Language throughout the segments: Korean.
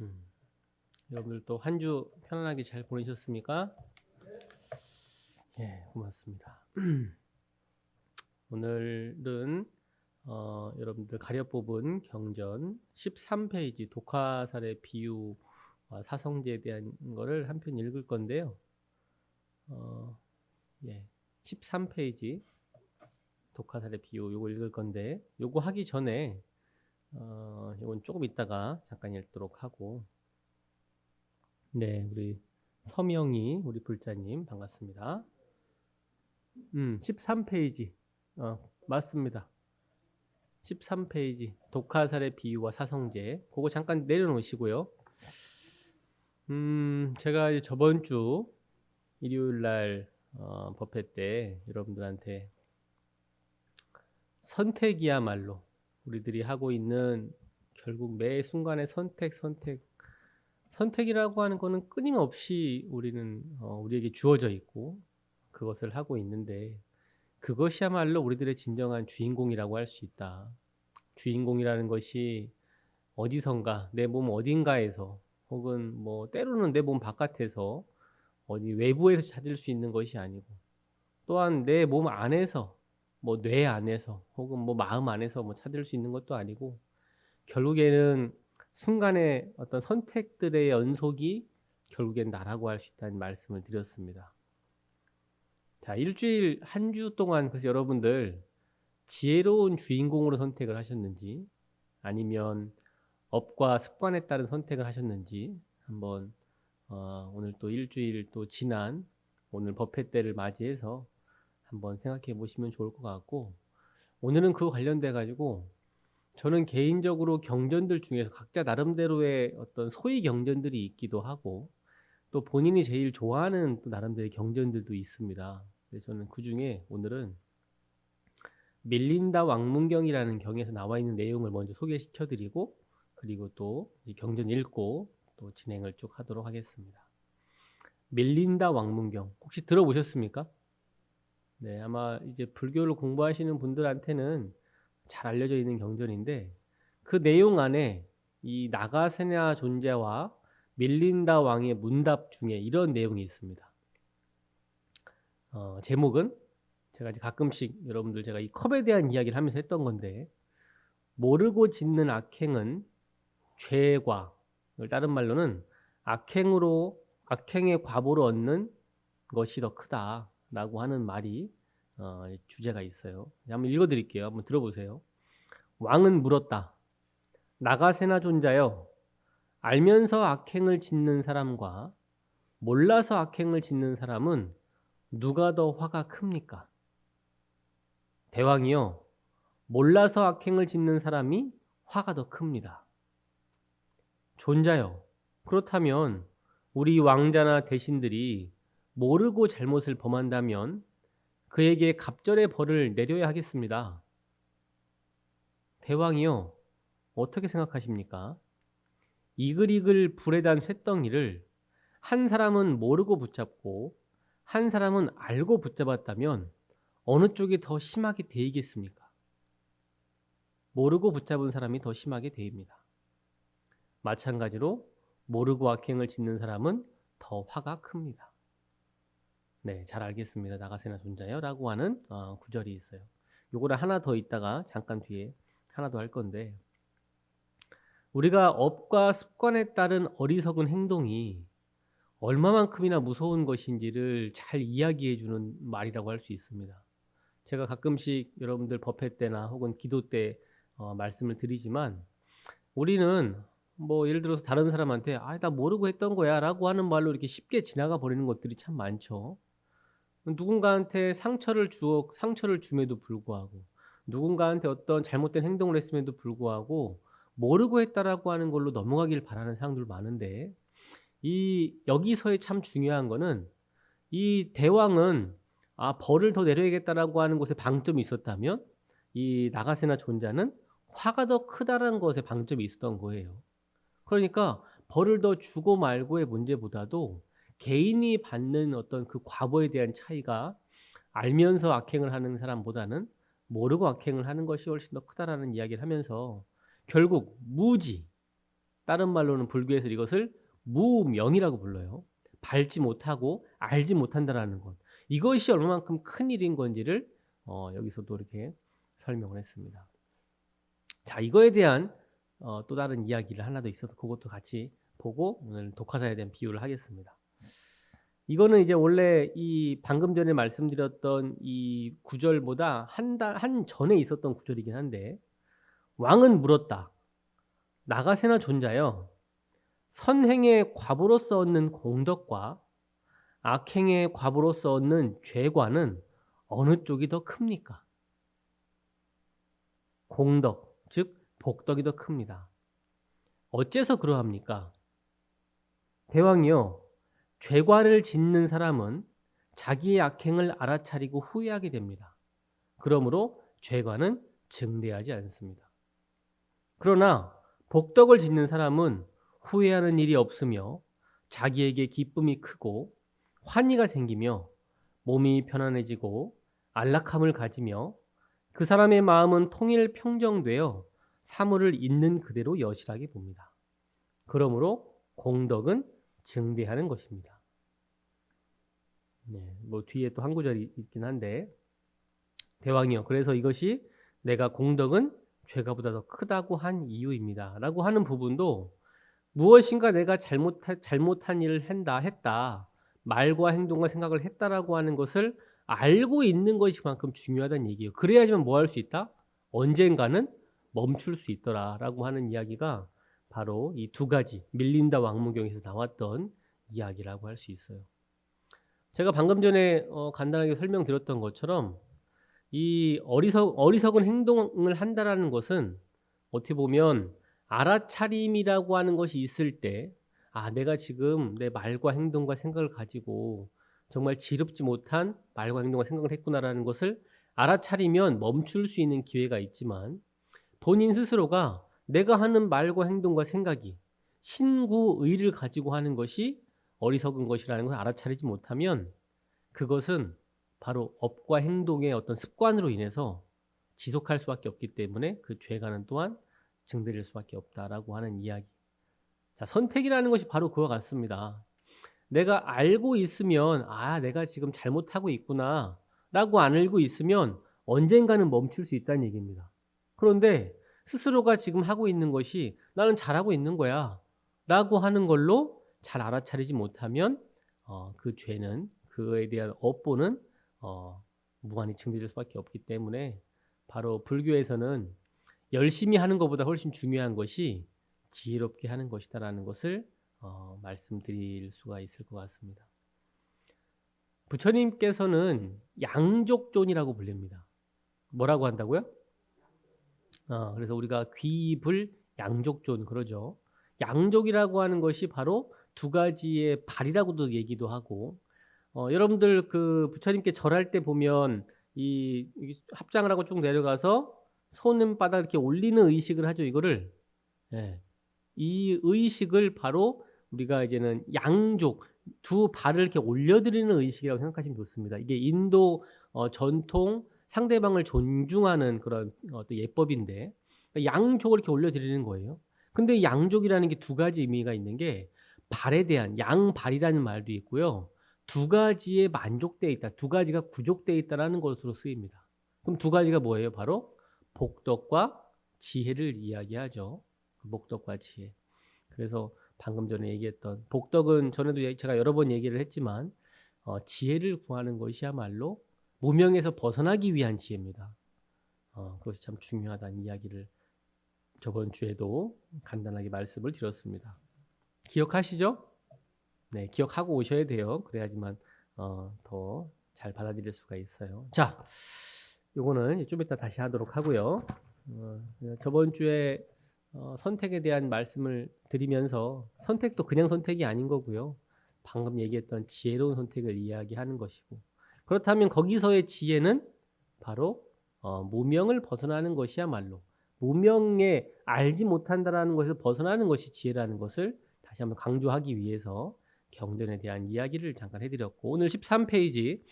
음, 여러분들 또 한 주 편안하게 잘 보내셨습니까? 예, 고맙습니다. 오늘은 여러분들 가려 뽑은 경전 13페이지 독화살의 비유와 사성제에 대한 거를 한 편 읽을 건데요. 예, 13페이지 독화살의 비유 요거 읽을 건데 요거 하기 전에 이건 조금 있다가 잠깐 읽도록 하고. 네, 우리 서명희 우리 불자님 반갑습니다. 13페이지. 맞습니다. 13페이지. 독화살의 비유와 사성제. 그거 잠깐 내려놓으시고요. 제가 이제 저번 주 일요일 날 법회 때 여러분들한테 선택이야말로 우리들이 하고 있는 결국 매 순간의 선택이라고 하는 거는 끊임없이 우리에게 주어져 있고 그것을 하고 있는데 그것이야말로 우리들의 진정한 주인공이라고 할 수 있다. 주인공이라는 것이 어디선가 내 몸 어딘가에서 혹은 뭐 때로는 내 몸 바깥에서 어디 외부에서 찾을 수 있는 것이 아니고 또한 내 몸 안에서 뭐 뇌 안에서 혹은 뭐 마음 안에서 뭐 찾을 수 있는 것도 아니고 결국에는 순간의 어떤 선택들의 연속이 결국엔 나라고 할 수 있다는 말씀을 드렸습니다. 자, 일주일 한 주 동안 그래서 여러분들 지혜로운 주인공으로 선택을 하셨는지 아니면 업과 습관에 따른 선택을 하셨는지 한번 오늘 또 일주일 또 지난 오늘 법회 때를 맞이해서 한번 생각해 보시면 좋을 것 같고, 오늘은 그거 관련돼 가지고 저는 개인적으로 경전들 중에서 각자 나름대로의 어떤 소위 경전들이 있기도 하고 또 본인이 제일 좋아하는 또 나름대로의 경전들도 있습니다. 그래서 저는 그 중에 오늘은 밀린다 왕문경이라는 경에서 나와 있는 내용을 먼저 소개시켜 드리고 그리고 또 경전 읽고 또 진행을 쭉 하도록 하겠습니다. 밀린다 왕문경 혹시 들어보셨습니까? 네, 아마 이제 불교를 공부하시는 분들한테는 잘 알려져 있는 경전인데 그 내용 안에 이 나가세나 존재와 밀린다 왕의 문답 중에 이런 내용이 있습니다. 제목은 제가 이제 가끔씩 여러분들 제가 이 컵에 대한 이야기를 하면서 했던 건데 모르고 짓는 악행은 죄과 다른 말로는 악행의 과보를 얻는 것이 더 크다라고 하는 말이 주제가 있어요. 한번 읽어드릴게요. 한번 들어보세요. 왕은 물었다. 나가세나 존자여, 알면서 악행을 짓는 사람과 몰라서 악행을 짓는 사람은 누가 더 화가 큽니까? 대왕이여, 몰라서 악행을 짓는 사람이 화가 더 큽니다. 존자여, 그렇다면 우리 왕자나 대신들이 모르고 잘못을 범한다면 그에게 갑절의 벌을 내려야 하겠습니다. 대왕이여, 어떻게 생각하십니까? 이글이글 불에 단 쇳덩이를 한 사람은 모르고 붙잡고 한 사람은 알고 붙잡았다면 어느 쪽이 더 심하게 데이겠습니까? 모르고 붙잡은 사람이 더 심하게 데입니다. 마찬가지로 모르고 악행을 짓는 사람은 더 화가 큽니다. 네, 잘 알겠습니다. 나가세나 존자여 라고 하는 구절이 있어요. 요거를 하나 더 있다가 잠깐 뒤에 하나 더 할 건데, 우리가 업과 습관에 따른 어리석은 행동이 얼마만큼이나 무서운 것인지를 잘 이야기해 주는 말이라고 할 수 있습니다. 제가 가끔씩 여러분들 법회 때나 혹은 기도 때 말씀을 드리지만 우리는 뭐 예를 들어서 다른 사람한테 나 모르고 했던 거야 라고 하는 말로 이렇게 쉽게 지나가 버리는 것들이 참 많죠. 누군가한테 상처를 줌에도 불구하고 누군가한테 어떤 잘못된 행동을 했음에도 불구하고 모르고 했다라고 하는 걸로 넘어가길 바라는 사람들 많은데, 이 여기서의 참 중요한 거는 이 대왕은 벌을 더 내려야겠다라고 하는 것에 방점이 있었다면 이 나가세나 존자는 화가 더 크다라는 것에 방점이 있었던 거예요. 그러니까 벌을 더 주고 말고의 문제보다도 개인이 받는 어떤 그 과보에 대한 차이가 알면서 악행을 하는 사람보다는 모르고 악행을 하는 것이 훨씬 더 크다라는 이야기를 하면서 결국 무지, 다른 말로는 불교에서 이것을 무명이라고 불러요. 밟지 못하고 알지 못한다라는 것. 이것이 얼마만큼 큰 일인 건지를 여기서도 이렇게 설명을 했습니다. 자, 이거에 대한 또 다른 이야기를 하나 더 있어서 그것도 같이 보고 오늘 독화사에 대한 비유를 하겠습니다. 이거는 이제 원래 이 방금 전에 말씀드렸던 이 구절보다 한 전에 있었던 구절이긴 한데, 왕은 물었다. 나가세나 존자여, 선행의 과보로서 얻는 공덕과 악행의 과보로서 얻는 죄과는 어느 쪽이 더 큽니까? 공덕, 즉 복덕이 더 큽니다. 어째서 그러합니까? 대왕이요, 죄과를 짓는 사람은 자기의 악행을 알아차리고 후회하게 됩니다. 그러므로 죄과는 증대하지 않습니다. 그러나 복덕을 짓는 사람은 후회하는 일이 없으며 자기에게 기쁨이 크고 환희가 생기며 몸이 편안해지고 안락함을 가지며 그 사람의 마음은 통일 평정되어 사물을 있는 그대로 여실하게 봅니다. 그러므로 공덕은 증대하는 것입니다. 네, 뭐 뒤에 또 한 구절이 있긴 한데, 대왕이요, 그래서 이것이 내가 공덕은 죄가보다 더 크다고 한 이유입니다 라고 하는 부분도, 무엇인가 내가 잘못한 일을 했다, 말과 행동과 생각을 했다라고 하는 것을 알고 있는 것이 그만큼 중요하다는 얘기예요. 그래야지만 뭐 할 수 있다? 언젠가는 멈출 수 있더라라고 하는 이야기가 바로 이 두 가지 밀린다 왕무경에서 나왔던 이야기라고 할 수 있어요. 제가 방금 전에 간단하게 설명드렸던 것처럼 이 어리석은 행동을 한다라는 것은 어떻게 보면 알아차림이라고 하는 것이 있을 때, 아, 내가 지금 내 말과 행동과 생각을 가지고 정말 지롭지 못한 말과 행동과 생각을 했구나라는 것을 알아차리면 멈출 수 있는 기회가 있지만, 본인 스스로가 내가 하는 말과 행동과 생각이 신구의를 가지고 하는 것이 어리석은 것이라는 것을 알아차리지 못하면 그것은 바로 업과 행동의 어떤 습관으로 인해서 지속할 수밖에 없기 때문에 그 죄가는 또한 증대될 수밖에 없다라고 하는 이야기. 자, 선택이라는 것이 바로 그와 같습니다. 내가 알고 있으면, 아, 내가 지금 잘못하고 있구나 라고 안 알고 있으면 언젠가는 멈출 수 있다는 얘기입니다. 그런데 스스로가 지금 하고 있는 것이 나는 잘하고 있는 거야 라고 하는 걸로 잘 알아차리지 못하면 그 죄는, 그에 대한 업보는 무한히 증대될 수밖에 없기 때문에, 바로 불교에서는 열심히 하는 것보다 훨씬 중요한 것이 지혜롭게 하는 것이다라는 것을 말씀드릴 수가 있을 것 같습니다. 부처님께서는 양족존이라고 불립니다. 뭐라고 한다고요? 그래서 우리가 귀불 양족존 그러죠. 양족이라고 하는 것이 바로 두 가지의 발이라고도 얘기도 하고, 여러분들 그 부처님께 절할 때 보면 이 합장을 하고 쭉 내려가서 손바닥 이렇게 올리는 의식을 하죠. 이거를, 예, 이 의식을 바로 우리가 이제는 양족, 두 발을 이렇게 올려드리는 의식이라고 생각하시면 좋습니다. 이게 인도 전통 상대방을 존중하는 그런 어떤 예법인데, 양족을 이렇게 올려드리는 거예요. 근데 양족이라는 게 두 가지 의미가 있는 게, 발에 대한 양발이라는 말도 있고요. 두 가지에 만족되어 있다, 두 가지가 구족되어 있다라는 것으로 쓰입니다. 그럼 두 가지가 뭐예요? 바로 복덕과 지혜를 이야기하죠. 복덕과 지혜. 그래서 방금 전에 얘기했던 복덕은 전에도 제가 여러 번 얘기를 했지만 지혜를 구하는 것이야말로 무명에서 벗어나기 위한 지혜입니다. 그것이 참 중요하다는 이야기를 저번 주에도 간단하게 말씀을 드렸습니다. 기억하시죠? 네, 기억하고 오셔야 돼요. 그래야지만 더 잘 받아들일 수가 있어요. 자, 요거는 좀 이따 다시 하도록 하고요. 저번 주에 선택에 대한 말씀을 드리면서, 선택도 그냥 선택이 아닌 거고요. 방금 얘기했던 지혜로운 선택을 이야기하는 것이고, 그렇다면 거기서의 지혜는 바로 무명을 벗어나는 것이야말로, 무명에 알지 못한다라는 것을 벗어나는 것이 지혜라는 것을 다시 한번 강조하기 위해서 경전에 대한 이야기를 잠깐 해드렸고, 오늘 13페이지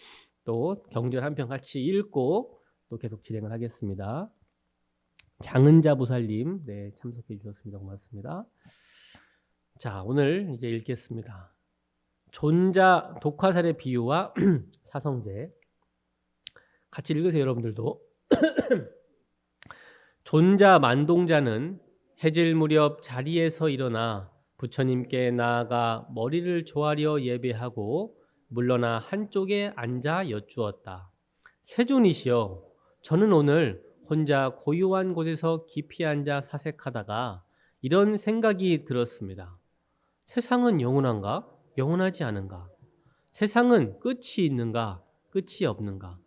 또 경전 한 편 같이 읽고 또 계속 진행을 하겠습니다. 장은자 보살님, 네, 참석해 주셨습니다. 고맙습니다. 자, 오늘 이제 읽겠습니다. 존자 독화살의 비유와 사성제. 같이 읽으세요, 여러분들도. 존자 만동자는 해질 무렵 자리에서 일어나 부처님께 나아가 머리를 조아려 예배하고 물러나 한쪽에 앉아 여쭈었다. 세존이시여, 저는 오늘 혼자 고요한 곳에서 깊이 앉아 사색하다가 이런 생각이 들었습니다. 세상은 영원한가? 영원하지 않은가? 세상은 끝이 있는가? 끝이 없는가?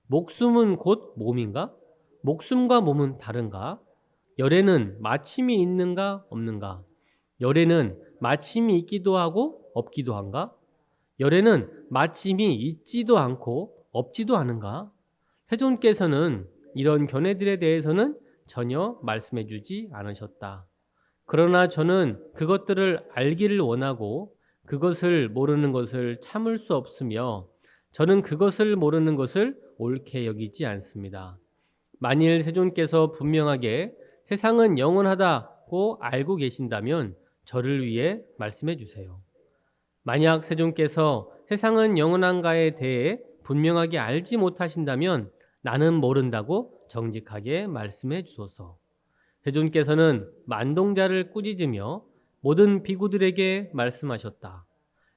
목숨은 곧 몸인가? 목숨과 몸은 다른가? 열에는 마침이 있는가? 없는가? 열에는 마침이 있기도 하고 없기도 한가? 열에는 마침이 있지도 않고 없지도 않은가? 태존께서는 이런 견해들에 대해서는 전혀 말씀해 주지 않으셨다. 그러나 저는 그것들을 알기를 원하고 그것을 모르는 것을 참을 수 없으며 저는 그것을 모르는 것을 옳게 여기지 않습니다. 만일 세존께서 분명하게 세상은 영원하다고 알고 계신다면 저를 위해 말씀해 주세요. 만약 세존께서 세상은 영원한가에 대해 분명하게 알지 못하신다면 나는 모른다고 정직하게 말씀해 주소서. 세존께서는 만동자를 꾸짖으며 모든 비구들에게 말씀하셨다.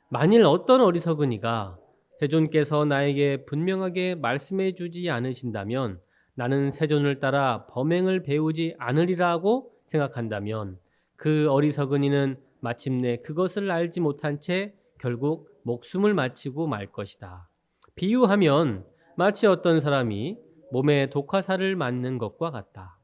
만일 어떤 어리석은이가 세존께서 나에게 분명하게 말씀해 주지 않으신다면 나는 세존을 따라 범행을 배우지 않으리라고 생각한다면 그 어리석은이는 마침내 그것을 알지 못한 채 결국 목숨을 마치고 말 것이다. 비유하면 마치 어떤 사람이 몸에 독화살을 맞는 것과 같다.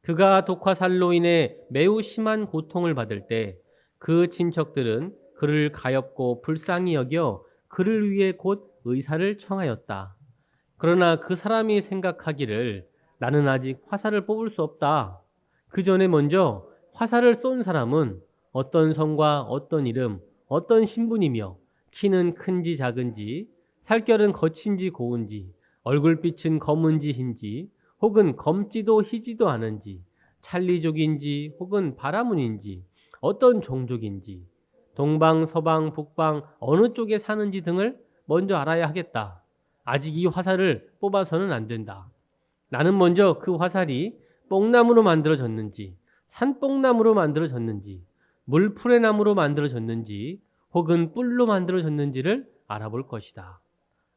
그가 독화살로 인해 매우 심한 고통을 받을 때 그 친척들은 그를 가엾고 불쌍히 여겨 그를 위해 곧 의사를 청하였다. 그러나 그 사람이 생각하기를 나는 아직 화살을 뽑을 수 없다. 그 전에 먼저 화살을 쏜 사람은 어떤 성과 어떤 이름, 어떤 신분이며 키는 큰지 작은지, 살결은 거친지 고운지, 얼굴빛은 검은지 흰지, 혹은 검지도 희지도 않은지, 찰리족인지 혹은 바라문인지, 어떤 종족인지, 동방, 서방, 북방 어느 쪽에 사는지 등을 먼저 알아야 하겠다. 아직 이 화살을 뽑아서는 안 된다. 나는 먼저 그 화살이 뽕나무로 만들어졌는지, 산뽕나무로 만들어졌는지, 물풀의 나무로 만들어졌는지, 혹은 뿔로 만들어졌는지를 알아볼 것이다.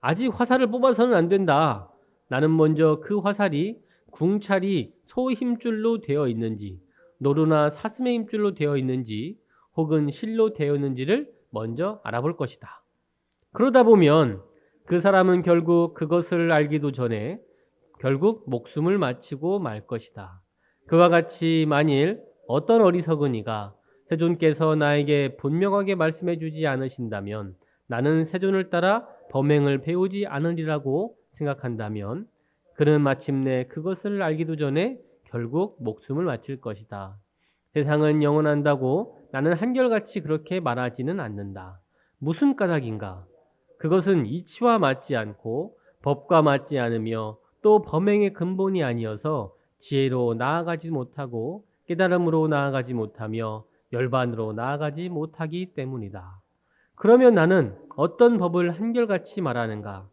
아직 화살을 뽑아서는 안 된다. 나는 먼저 그 화살이 궁찰이 소 힘줄로 되어 있는지, 노루나 사슴의 힘줄로 되어 있는지, 혹은 실로 되어 있는지를 먼저 알아볼 것이다. 그러다 보면 그 사람은 결국 그것을 알기도 전에 결국 목숨을 마치고 말 것이다. 그와 같이 만일 어떤 어리석은이가 세존께서 나에게 분명하게 말씀해 주지 않으신다면 나는 세존을 따라 범행을 배우지 않으리라고 생각한다면 그는 마침내 그것을 알기도 전에 결국 목숨을 마칠 것이다. 세상은 영원한다고 나는 한결같이 그렇게 말하지는 않는다. 무슨 까닭인가? 그것은 이치와 맞지 않고 법과 맞지 않으며 또 범행의 근본이 아니어서 지혜로 나아가지 못하고 깨달음으로 나아가지 못하며 열반으로 나아가지 못하기 때문이다. 그러면 나는 어떤 법을 한결같이 말하는가?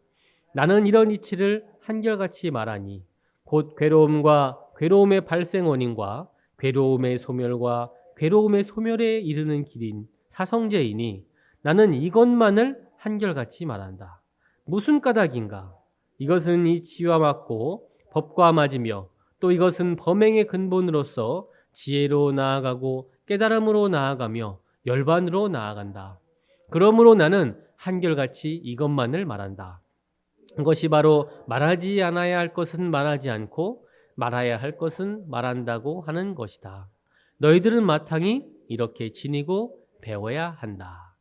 나는 이런 이치를 한결같이 말하니 곧 괴로움과 괴로움의 발생 원인과 괴로움의 소멸과 괴로움의 소멸에 이르는 길인 사성제이니 나는 이것만을 한결같이 말한다. 무슨 까닭인가? 이것은 이치와 맞고 법과 맞으며 또 이것은 범행의 근본으로서 지혜로 나아가고 깨달음으로 나아가며 열반으로 나아간다. 그러므로 나는 한결같이 이것만을 말한다. 그것이 바로 말하지 않아야 할 것은 말하지 않고 말아야 할 것은 말한다고 하는 것이다. 너희들은 마땅히 이렇게 지니고 배워야 한다.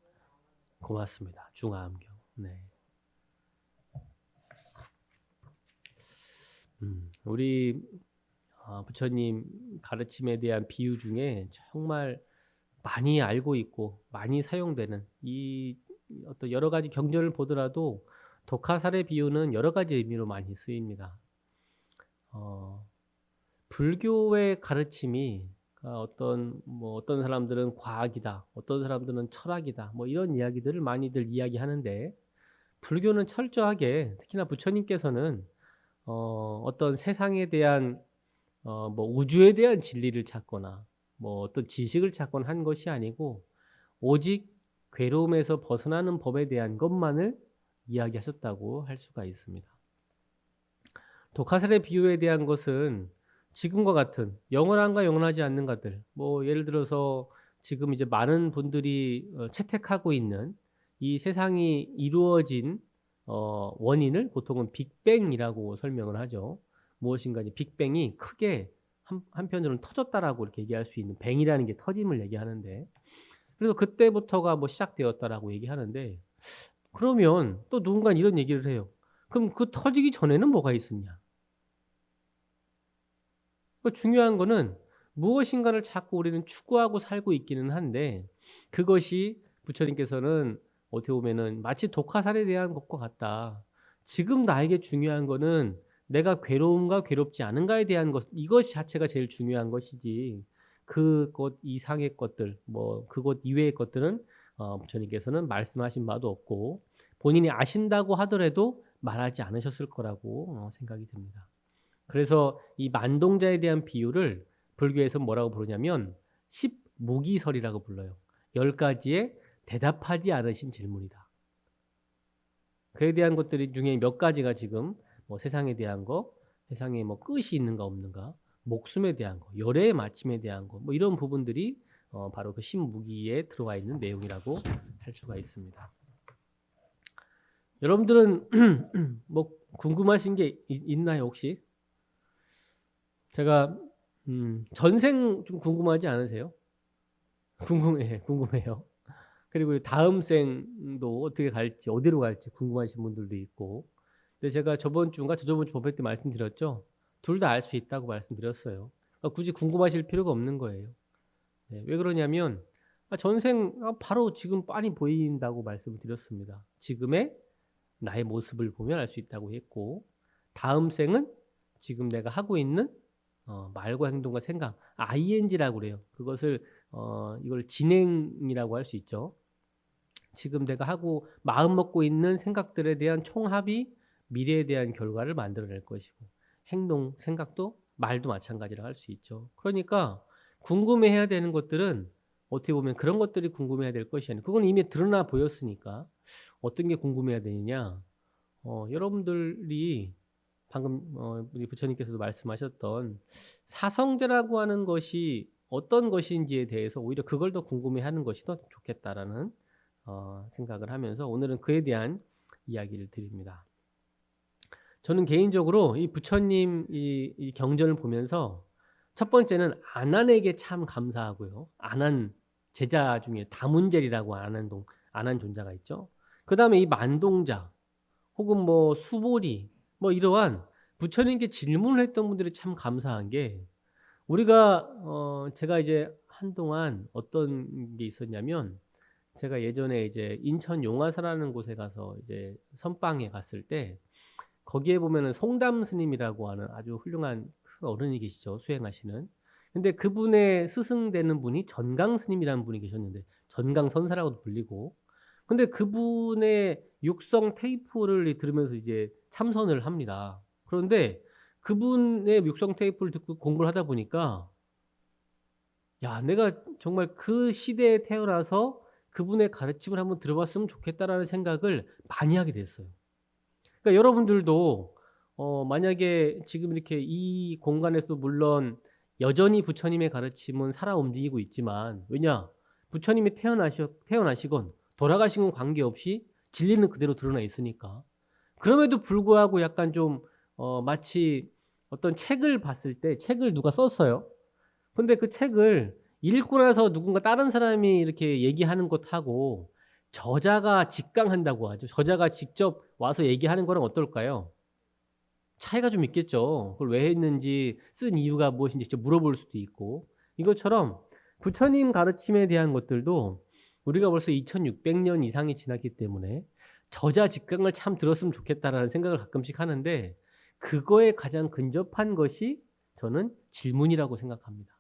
고맙습니다. 중화암경. 네. 우리 부처님 가르침에 대한 비유 중에 정말 많이 알고 있고 많이 사용되는 이 어떤 여러 가지 경전을 보더라도 독화살의 비유는 여러 가지 의미로 많이 쓰입니다. 불교의 가르침이 그러니까 어떤 사람들은 과학이다, 어떤 사람들은 철학이다, 뭐 이런 이야기들을 많이들 이야기하는데 불교는 철저하게 특히나 부처님께서는 어떤 세상에 대한 뭐 우주에 대한 진리를 찾거나 뭐 어떤 지식을 찾거나 한 것이 아니고 오직 괴로움에서 벗어나는 법에 대한 것만을 이야기하셨다고 할 수가 있습니다. 독화살의 비유에 대한 것은 지금과 같은 영원한가 영원하지 않는 것들, 뭐 예를 들어서 지금 이제 많은 분들이 채택하고 있는 이 세상이 이루어진 원인을 보통은 빅뱅이라고 설명을 하죠. 무엇인가 이제 빅뱅이 크게 한편으로는 터졌다라고 이렇게 얘기할 수 있는, 뱅이라는 게 터짐을 얘기하는데, 그래서 그때부터가 뭐 시작되었다라고 얘기하는데, 그러면 또 누군가 이런 얘기를 해요. 그럼 그 터지기 전에는 뭐가 있었냐? 중요한 거는 무엇인가를 자꾸 우리는 추구하고 살고 있기는 한데, 그것이 부처님께서는 어떻게 보면은 마치 독화살에 대한 것과 같다. 지금 나에게 중요한 거는 내가 괴로움과 괴롭지 않은가에 대한 것, 이것 자체가 제일 중요한 것이지, 그것 이상의 것들, 뭐 그것 이외의 것들은 부처님께서는 말씀하신 바도 없고 본인이 아신다고 하더라도 말하지 않으셨을 거라고 생각이 듭니다. 그래서 이 만동자에 대한 비유를 불교에서 뭐라고 부르냐면 십무기설이라고 불러요. 10가지의 대답하지 않으신 질문이다. 그에 대한 것들이 중에 몇 가지가 지금 뭐 세상에 대한 거, 세상에 뭐 끝이 있는가 없는가, 목숨에 대한 거, 열애의 마침에 대한 거, 뭐 이런 부분들이 바로 그 십무기에 들어와 있는 내용이라고 할 수가 있습니다. 여러분들은 뭐 궁금하신 게 있나요 혹시? 제가 전생 좀 궁금하지 않으세요? 궁금해요. 그리고 다음 생도 어떻게 갈지, 어디로 갈지 궁금하신 분들도 있고. 근데 제가 저번 주인가 저저번 주 법회 때 말씀드렸죠. 둘 다 알 수 있다고 말씀드렸어요. 그러니까 굳이 궁금하실 필요가 없는 거예요. 네, 왜 그러냐면 전생 바로 지금 빤히 보인다고 말씀을 드렸습니다. 지금의 나의 모습을 보면 알 수 있다고 했고, 다음 생은 지금 내가 하고 있는 말과 행동과 생각, ing라고 그래요. 그것을 이걸 진행이라고 할 수 있죠. 지금 내가 하고 마음 먹고 있는 생각들에 대한 총합이 미래에 대한 결과를 만들어낼 것이고, 행동, 생각도 말도 마찬가지라 할 수 있죠. 그러니까 궁금해해야 되는 것들은 어떻게 보면 그런 것들이 궁금해야 될 것이 아니고, 그건 이미 드러나 보였으니까 어떤 게 궁금해야 되느냐. 여러분들이 방금 우리 부처님께서도 말씀하셨던 사성제라고 하는 것이 어떤 것인지에 대해서 오히려 그걸 더 궁금해하는 것이 더 좋겠다라는 생각을 하면서 오늘은 그에 대한 이야기를 드립니다. 저는 개인적으로 이 부처님 이 경전을 보면서 첫 번째는 안한에게 참 감사하고요. 안한 제자 중에 다문젤이라고 안한 존자가 있죠. 그 다음에 이 만동자 혹은 뭐 수보리 뭐 이러한 부처님께 질문을 했던 분들이 참 감사한 게, 우리가 제가 이제 한동안 어떤 게 있었냐면, 제가 예전에 이제 인천 용화사라는 곳에 가서 이제 선방에 갔을 때 거기에 보면은 송담 스님이라고 하는 아주 훌륭한 큰 어른이 계시죠. 수행하시는. 근데 그분의 스승되는 분이 전강 스님이라는 분이 계셨는데, 전강 선사라고도 불리고, 근데 그분의 육성 테이프를 들으면서 이제 참선을 합니다. 그런데 그분의 육성 테이프를 듣고 공부를 하다 보니까, 야, 내가 정말 그 시대에 태어나서 그분의 가르침을 한번 들어봤으면 좋겠다라는 생각을 많이 하게 됐어요. 그러니까 여러분들도 만약에 지금 이렇게 이 공간에서 물론 여전히 부처님의 가르침은 살아 움직이고 있지만, 왜냐? 부처님이 태어나시건 돌아가신 건 관계없이 진리는 그대로 드러나 있으니까. 그럼에도 불구하고 약간 좀 마치 어떤 책을 봤을 때, 책을 누가 썼어요. 근데 그 책을 읽고 나서 누군가 다른 사람이 이렇게 얘기하는 것하고 저자가 직강한다고 하죠. 저자가 직접 와서 얘기하는 거랑 어떨까요? 차이가 좀 있겠죠. 그걸 왜 했는지, 쓴 이유가 무엇인지 직접 물어볼 수도 있고. 이것처럼 부처님 가르침에 대한 것들도 우리가 벌써 2600년 이상이 지났기 때문에 저자 직강을 참 들었으면 좋겠다라는 생각을 가끔씩 하는데, 그거에 가장 근접한 것이 저는 질문이라고 생각합니다.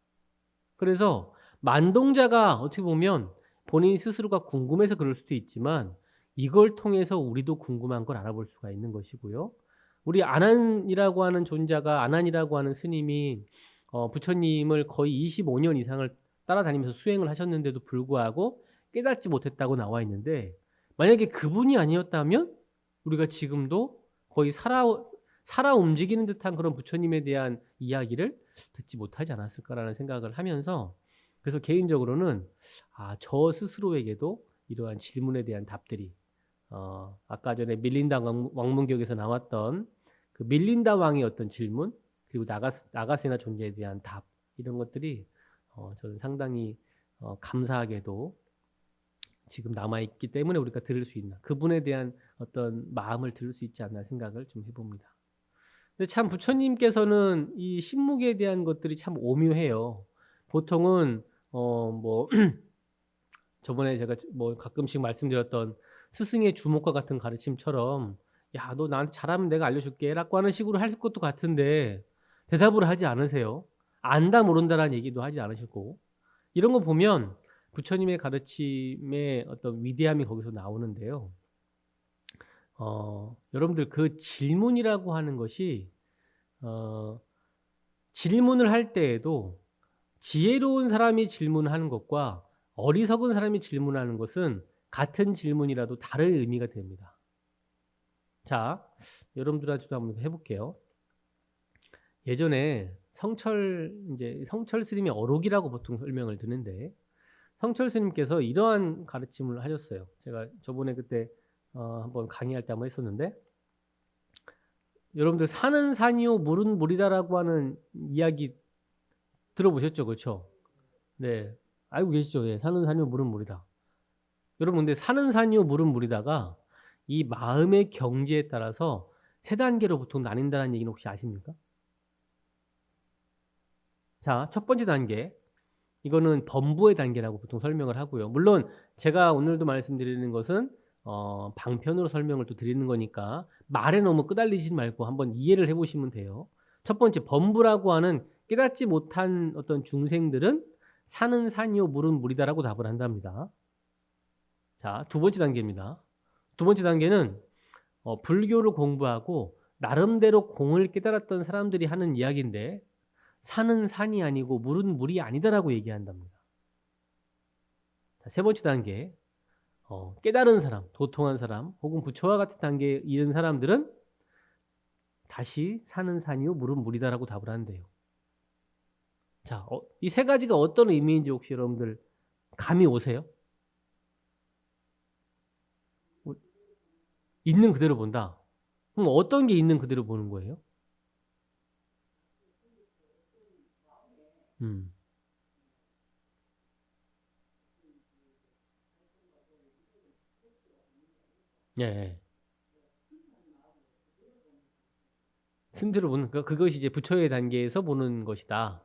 그래서 만동자가 어떻게 보면 본인 스스로가 궁금해서 그럴 수도 있지만 이걸 통해서 우리도 궁금한 걸 알아볼 수가 있는 것이고요. 우리 아난이라고 하는 존재가 아난이라고 하는 스님이 부처님을 거의 25년 이상을 따라다니면서 수행을 하셨는데도 불구하고 깨닫지 못했다고 나와 있는데 만약에 그분이 아니었다면 우리가 지금도 거의 살아 움직이는 듯한 그런 부처님에 대한 이야기를 듣지 못하지 않았을까라는 생각을 하면서 그래서 개인적으로는 저 스스로에게도 이러한 질문에 대한 답들이 아까 전에 밀린다 왕문격에서 나왔던 그 밀린다 왕의 어떤 질문 그리고 나가세나 존재에 대한 답 이런 것들이 저는 상당히 감사하게도 지금 남아있기 때문에 우리가 들을 수 있나 그분에 대한 어떤 마음을 들을 수 있지 않나 생각을 좀 해봅니다. 근데 참 부처님께서는 이 신무계에 대한 것들이 참 오묘해요. 보통은 뭐 저번에 제가 뭐 가끔씩 말씀드렸던 스승의 주목과 같은 가르침처럼 야, 너 나한테 잘하면 내가 알려줄게 라고 하는 식으로 할 것도 같은데 대답을 하지 않으세요. 안다 모른다라는 얘기도 하지 않으시고 이런 거 보면 부처님의 가르침의 어떤 위대함이 거기서 나오는데요. 여러분들 그 질문이라고 하는 것이 질문을 할 때에도 지혜로운 사람이 질문하는 것과 어리석은 사람이 질문하는 것은 같은 질문이라도 다른 의미가 됩니다. 자, 여러분들한테도 한번 해볼게요. 예전에 성철 스님의 어록이라고 보통 설명을 드는데 성철 스님께서 이러한 가르침을 하셨어요. 제가 저번에 그때 한번 강의할 때 한번 했었는데 여러분들 산은 산이요 물은 물이다라고 하는 이야기 들어보셨죠? 그렇죠? 네. 알고 계시죠? 예. 산은 산이요 물은 물이다. 여러분 근데 산은 산이요 물은 물이다가 이 마음의 경지에 따라서 세 단계로 보통 나뉜다는 얘기는 혹시 아십니까? 자, 첫 번째 단계. 이거는 범부의 단계라고 보통 설명을 하고요. 물론 제가 오늘도 말씀드리는 것은 방편으로 설명을 또 드리는 거니까 말에 너무 끄달리지 말고 한번 이해를 해보시면 돼요. 첫 번째 범부라고 하는 깨닫지 못한 어떤 중생들은 산은 산이요 물은 물이다라고 답을 한답니다. 자, 두 번째 단계입니다. 두 번째 단계는 불교를 공부하고 나름대로 공을 깨달았던 사람들이 하는 이야기인데 산은 산이 아니고 물은 물이 아니다라고 얘기한답니다. 자, 세 번째 단계 깨달은 사람, 도통한 사람 혹은 부처와 같은 단계에 이른 사람들은 다시 산은 산이요 물은 물이다라고 답을 한대요. 자, 이 세 가지가 어떤 의미인지 혹시 여러분들 감이 오세요? 있는 그대로 본다. 그럼 어떤 게 있는 그대로 보는 거예요? 음. 예. 예. 순대로 보는 그것이 이제 부처의 단계에서 보는 것이다.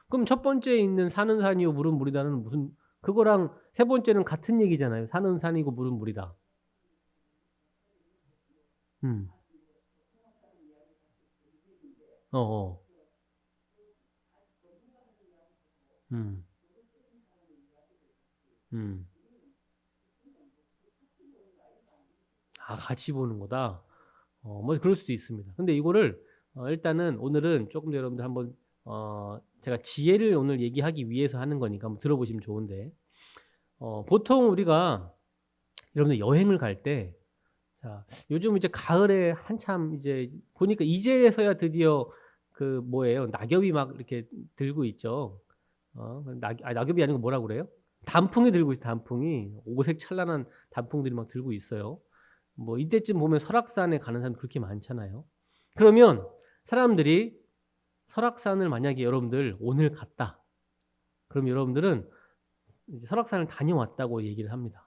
그럼 첫 번째에 있는 산은 산이요 물은 물이다는 무슨 그거랑 세 번째는 같은 얘기잖아요. 산은 산이고 물은 물이다. 음. 어, 어. 음. 음. 같이 보는 거다. 뭐 그럴 수도 있습니다. 근데 이거를 일단은 오늘은 조금 더 여러분들 한번 제가 지혜를 오늘 얘기하기 위해서 하는 거니까 한번 들어보시면 좋은데 보통 우리가 여러분들 여행을 갈 때 자, 요즘 이제 가을에 한참 이제 보니까 이제서야 드디어 그 뭐예요? 낙엽이 막 이렇게 들고 있죠. 낙엽이 아니고 뭐라 그래요? 단풍이 들고 있어, 단풍이. 오색 찬란한 단풍들이 막 들고 있어요. 뭐 이때쯤 보면 설악산에 가는 사람 그렇게 많잖아요. 그러면 사람들이 설악산을 만약에 여러분들 오늘 갔다. 그럼 여러분들은 이제 설악산을 다녀왔다고 얘기를 합니다.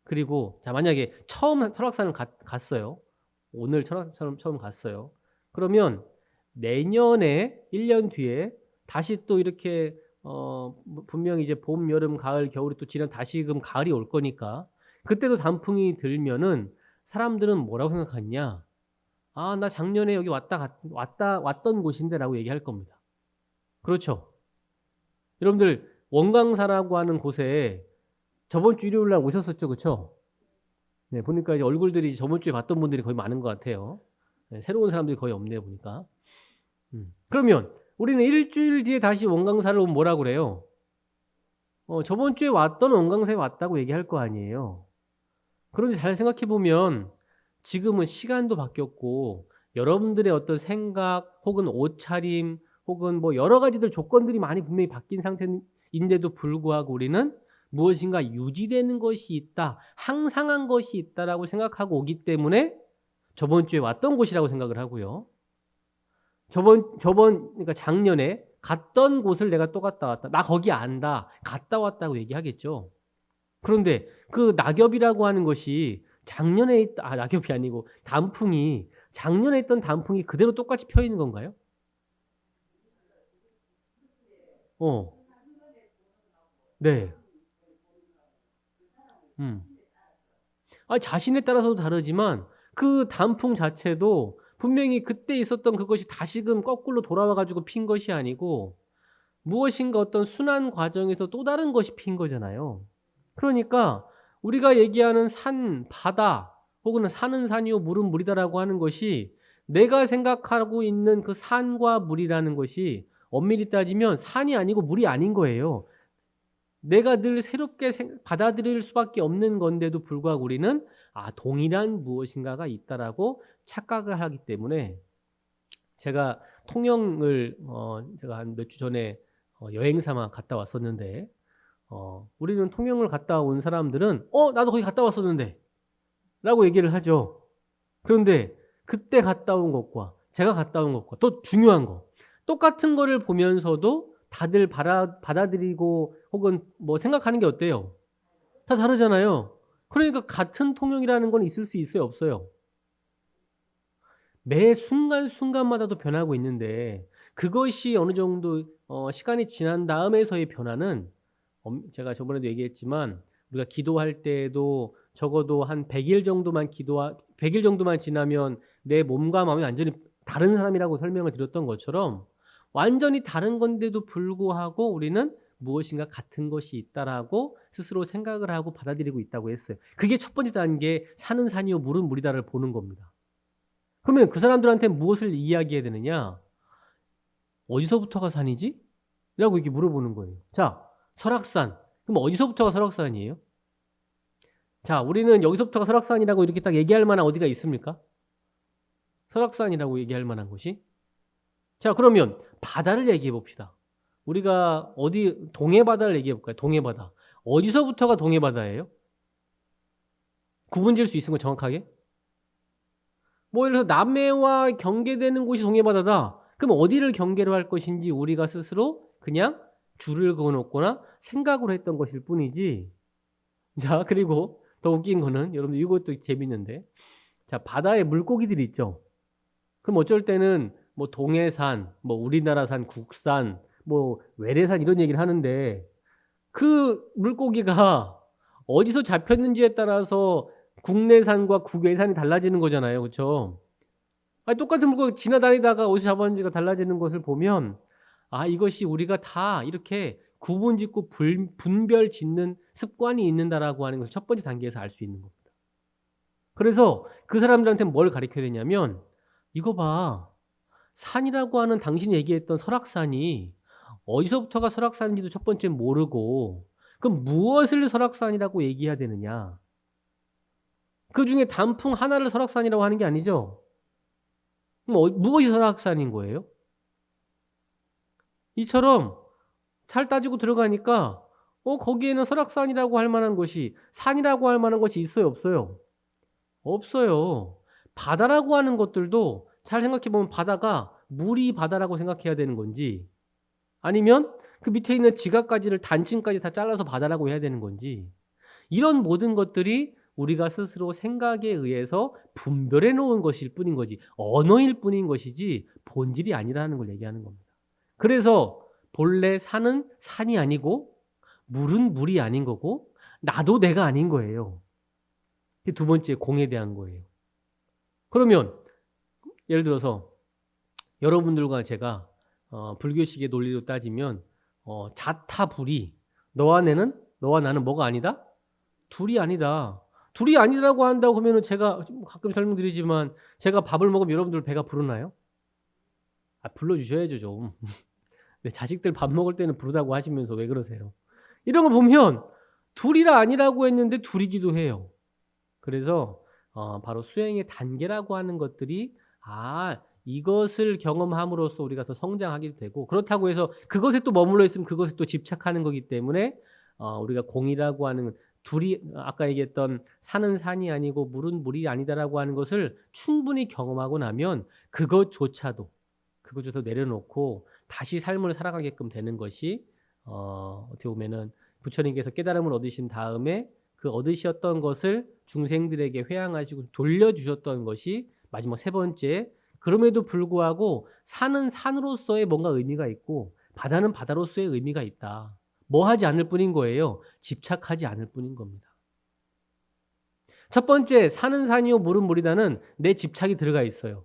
그리고 자 만약에 처음 설악산을 갔어요. 오늘 설악산 처음 갔어요. 그러면 내년에 1년 뒤에 다시 또 이렇게 분명히 이제 봄, 여름, 가을, 겨울이 또 지난 다시금 가을이 올 거니까 그때도 단풍이 들면은 사람들은 뭐라고 생각하냐? 나 작년에 여기 왔던 곳인데라고 얘기할 겁니다. 그렇죠? 여러분들 원광사라고 하는 곳에 저번 주 일요일 날 오셨었죠, 그렇죠? 네, 보니까 이제 얼굴들이 저번 주에 봤던 분들이 거의 많은 것 같아요. 네, 새로운 사람들이 거의 없네요, 보니까. 그러면 우리는 일주일 뒤에 다시 원광사를 오면 뭐라고 그래요? 저번 주에 왔던 원광사에 왔다고 얘기할 거 아니에요. 그런데 잘 생각해 보면 지금은 시간도 바뀌었고 여러분들의 어떤 생각 혹은 옷차림 혹은 뭐 여러 가지들 조건들이 많이 분명히 바뀐 상태인데도 불구하고 우리는 무엇인가 유지되는 것이 있다, 항상한 것이 있다라고 생각하고 오기 때문에 저번 주에 왔던 곳이라고 생각을 하고요. 그러니까 작년에 갔던 곳을 내가 또 갔다 왔다. 나 거기 안다. 갔다 왔다고 얘기하겠죠. 그런데 그 낙엽이라고 하는 것이 작년에 낙엽이 아니고 단풍이 작년에 있던 단풍이 그대로 똑같이 펴 있는 건가요? 어, 네. 음. 자신에 따라서도 다르지만 그 단풍 자체도 분명히 그때 있었던 그것이 다시금 거꾸로 돌아와 가지고 핀 것이 아니고 무엇인가 어떤 순환 과정에서 또 다른 것이 핀 거잖아요. 그러니까 우리가 얘기하는 산, 바다 혹은 산은 산이요 물은 물이다라고 하는 것이 내가 생각하고 있는 그 산과 물이라는 것이 엄밀히 따지면 산이 아니고 물이 아닌 거예요. 내가 늘 새롭게 받아들일 수밖에 없는 건데도 불구하고 우리는 동일한 무엇인가가 있다라고 착각을 하기 때문에 제가 통영을 제가 한 몇 주 전에 여행 삼아 갔다 왔었는데 우리는 통영을 갔다 온 사람들은 나도 거기 갔다 왔었는데 라고 얘기를 하죠. 그런데 그때 갔다 온 것과 제가 갔다 온 것과 또 중요한 거 똑같은 거를 보면서도 다들 받아들이고 혹은 뭐 생각하는 게 어때요? 다 다르잖아요. 그러니까 같은 통영이라는 건 있을 수 있어요, 없어요? 매 순간순간마다도 변하고 있는데 그것이 어느 정도 시간이 지난 다음에서의 변화는 제가 저번에도 얘기했지만 우리가 기도할 때에도 적어도 한 100일 정도만 100일 정도만 지나면 내 몸과 마음이 완전히 다른 사람이라고 설명을 드렸던 것처럼 완전히 다른 건데도 불구하고 우리는 무엇인가 같은 것이 있다라고 스스로 생각을 하고 받아들이고 있다고 했어요. 그게 첫 번째 단계 산은 산이요 물은 물이다를 보는 겁니다. 그러면 그 사람들한테 무엇을 이야기해야 되느냐? 어디서부터가 산이지? 라고 이렇게 물어보는 거예요. 자, 설악산. 그럼 어디서부터가 설악산이에요? 자, 우리는 여기서부터가 설악산이라고 이렇게 딱 얘기할 만한 어디가 있습니까? 설악산이라고 얘기할 만한 곳이? 자, 그러면 바다를 얘기해 봅시다. 우리가 동해바다를 얘기해 볼까요? 동해바다. 어디서부터가 동해바다예요? 구분 지을 수 있는 거 정확하게? 뭐 예를 들어서 남해와 경계되는 곳이 동해바다다. 그럼 어디를 경계로 할 것인지 우리가 스스로 그냥 줄을 그어놓거나 생각으로 했던 것일 뿐이지. 자, 그리고 더 웃긴 거는 여러분들 이것도 재밌는데 자, 바다에 물고기들이 있죠. 그럼 어쩔 때는 뭐 동해산, 뭐 우리나라산, 국산, 뭐 외래산 이런 얘기를 하는데 그 물고기가 어디서 잡혔는지에 따라서 국내산과 국외산이 달라지는 거잖아요. 그렇죠? 똑같은 물고기 지나다니다가 어디서 잡았는지가 달라지는 것을 보면 이것이 우리가 다 이렇게 구분짓고 분별 짓는 습관이 있는다라고 하는 것을 첫 번째 단계에서 알 수 있는 겁니다. 그래서 그 사람들한테 뭘 가르쳐야 되냐면 이거 봐. 산이라고 하는 당신이 얘기했던 설악산이 어디서부터가 설악산인지도 첫 번째 모르고 그럼 무엇을 설악산이라고 얘기해야 되느냐. 그중에 단풍 하나를 설악산이라고 하는 게 아니죠. 그럼 무엇이 설악산인 거예요? 이처럼 잘 따지고 들어가니까 거기에는 설악산이라고 할 만한 것이 산이라고 할 만한 것이 있어요, 없어요? 없어요. 바다라고 하는 것들도 잘 생각해 보면 바다가 물이 바다라고 생각해야 되는 건지 아니면 그 밑에 있는 지각까지를 단층까지 다 잘라서 바다라고 해야 되는 건지 이런 모든 것들이 우리가 스스로 생각에 의해서 분별해 놓은 것일 뿐인 거지 언어일 뿐인 것이지 본질이 아니라는 걸 얘기하는 겁니다. 그래서 본래 산은 산이 아니고 물은 물이 아닌 거고 나도 내가 아닌 거예요. 이게 두 번째 공에 대한 거예요. 그러면 예를 들어서 여러분들과 제가 불교식의 논리로 따지면 자타불이 너와 나는 뭐가 아니다? 둘이 아니다. 둘이 아니라고 한다고 하면은 제가 가끔 설명드리지만 제가 밥을 먹으면 여러분들 배가 부르나요? 불러 주셔야죠 좀. 네, 자식들 밥 먹을 때는 부르다고 하시면서 왜 그러세요? 이런 거 보면 둘이라 아니라고 했는데 둘이기도 해요. 그래서 바로 수행의 단계라고 하는 것들이 이것을 경험함으로써 우리가 더 성장하게 되고, 그렇다고 해서 그것에 또 머물러 있으면 그것에 또 집착하는 거기 때문에 우리가 공이라고 하는 둘이 아까 얘기했던 산은 산이 아니고 물은 물이 아니다라고 하는 것을 충분히 경험하고 나면 그것조차도 내려놓고 다시 삶을 살아가게끔 되는 것이 어떻게 보면은 부처님께서 깨달음을 얻으신 다음에 그 얻으셨던 것을 중생들에게 회양하시고 돌려주셨던 것이 마지막 세 번째, 그럼에도 불구하고 산은 산으로서의 뭔가 의미가 있고 바다는 바다로서의 의미가 있다. 뭐 하지 않을 뿐인 거예요. 집착하지 않을 뿐인 겁니다. 첫 번째, 산은 산이요 물은 물이다는 내 집착이 들어가 있어요.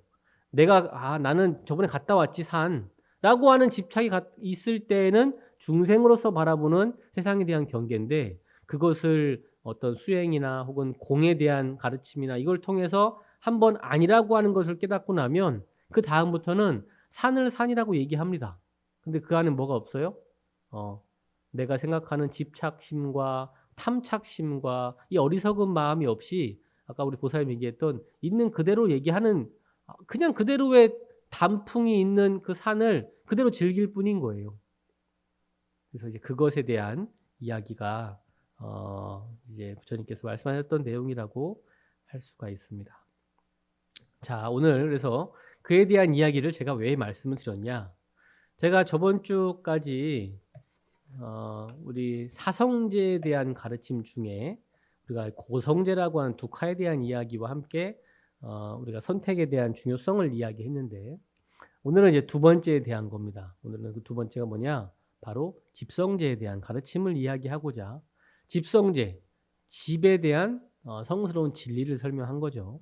내가 나는 저번에 갔다 왔지 산라고 하는 집착이 있을 때에는 중생으로서 바라보는 세상에 대한 경계인데, 그것을 어떤 수행이나 혹은 공에 대한 가르침이나 이걸 통해서 한번 아니라고 하는 것을 깨닫고 나면 그 다음부터는 산을 산이라고 얘기합니다. 근데 그 안에 뭐가 없어요? 내가 생각하는 집착심과 탐착심과 이 어리석은 마음이 없이 아까 우리 보살님 얘기했던 있는 그대로 얘기하는 그냥 그대로의 단풍이 있는 그 산을 그대로 즐길 뿐인 거예요. 그래서 이제 그것에 대한 이야기가 이제 부처님께서 말씀하셨던 내용이라고 할 수가 있습니다. 자, 오늘 그래서 그에 대한 이야기를 제가 왜 말씀을 드렸냐? 제가 저번 주까지 우리 사성제에 대한 가르침 중에 우리가 고성제라고 하는 두카에 대한 이야기와 함께 우리가 선택에 대한 중요성을 이야기했는데, 오늘은 이제 두 번째에 대한 겁니다. 오늘은 그 두 번째가 뭐냐? 바로 집성제에 대한 가르침을 이야기하고자 집성제, 집에 대한 성스러운 진리를 설명한 거죠.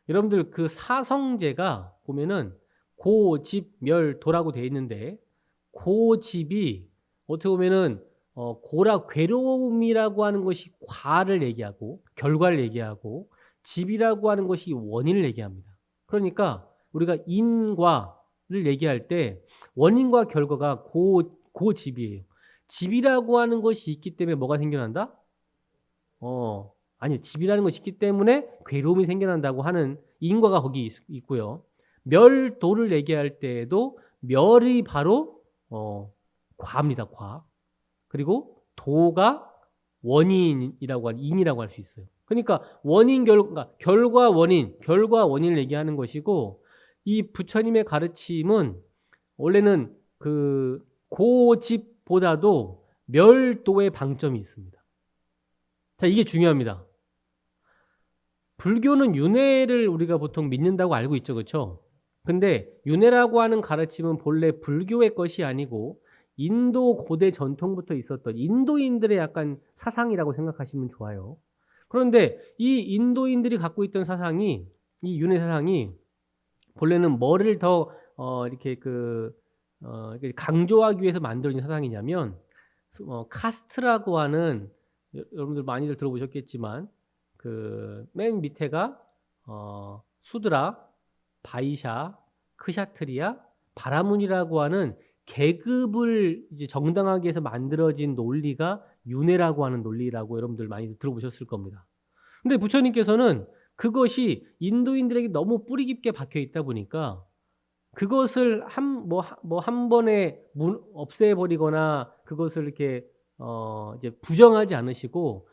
여러분들 그 사성제가 보면은 고집멸도라고 되어 있는데, 고집이 어떻게 보면은 괴로움이라고 하는 것이 과를 얘기하고 결과를 얘기하고, 집이라고 하는 것이 원인을 얘기합니다. 그러니까 우리가 인과를 얘기할 때 원인과 결과가 고집이에요. 집이라고 하는 것이 있기 때문에 뭐가 생겨난다? 아니, 집이라는 것이 있기 때문에 괴로움이 생겨난다고 하는 인과가 거기 있고요. 멸도를 얘기할 때에도 멸이 바로 과입니다. 과. 그리고 도가 원인이라고 하는 인이라고 할 수 있어요. 그러니까 결과 원인을 얘기하는 것이고, 이 부처님의 가르침은 원래는 그 고집보다도 멸도의 방점이 있습니다. 자, 이게 중요합니다. 불교는 윤회를 우리가 보통 믿는다고 알고 있죠, 그렇죠? 근데 윤회라고 하는 가르침은 본래 불교의 것이 아니고 인도 고대 전통부터 있었던 인도인들의 약간 사상이라고 생각하시면 좋아요. 그런데 이 인도인들이 갖고 있던 사상이, 이 윤회 사상이 본래는 뭐를 더 이렇게 이렇게 강조하기 위해서 만들어진 사상이냐면, 카스트라고 하는, 여러분들 많이들 들어보셨겠지만 그 맨 밑에가 수드라, 바이샤, 크샤트리아, 바라문이라고 하는 계급을 이제 정당하게 해서 만들어진 논리가 윤회라고 하는 논리라고 여러분들 많이 들어보셨을 겁니다. 근데 부처님께서는 그것이 인도인들에게 너무 뿌리 깊게 박혀 있다 보니까 그것을 한 번에 없애버리거나 그것을 이렇게 이제 부정하지 않으시고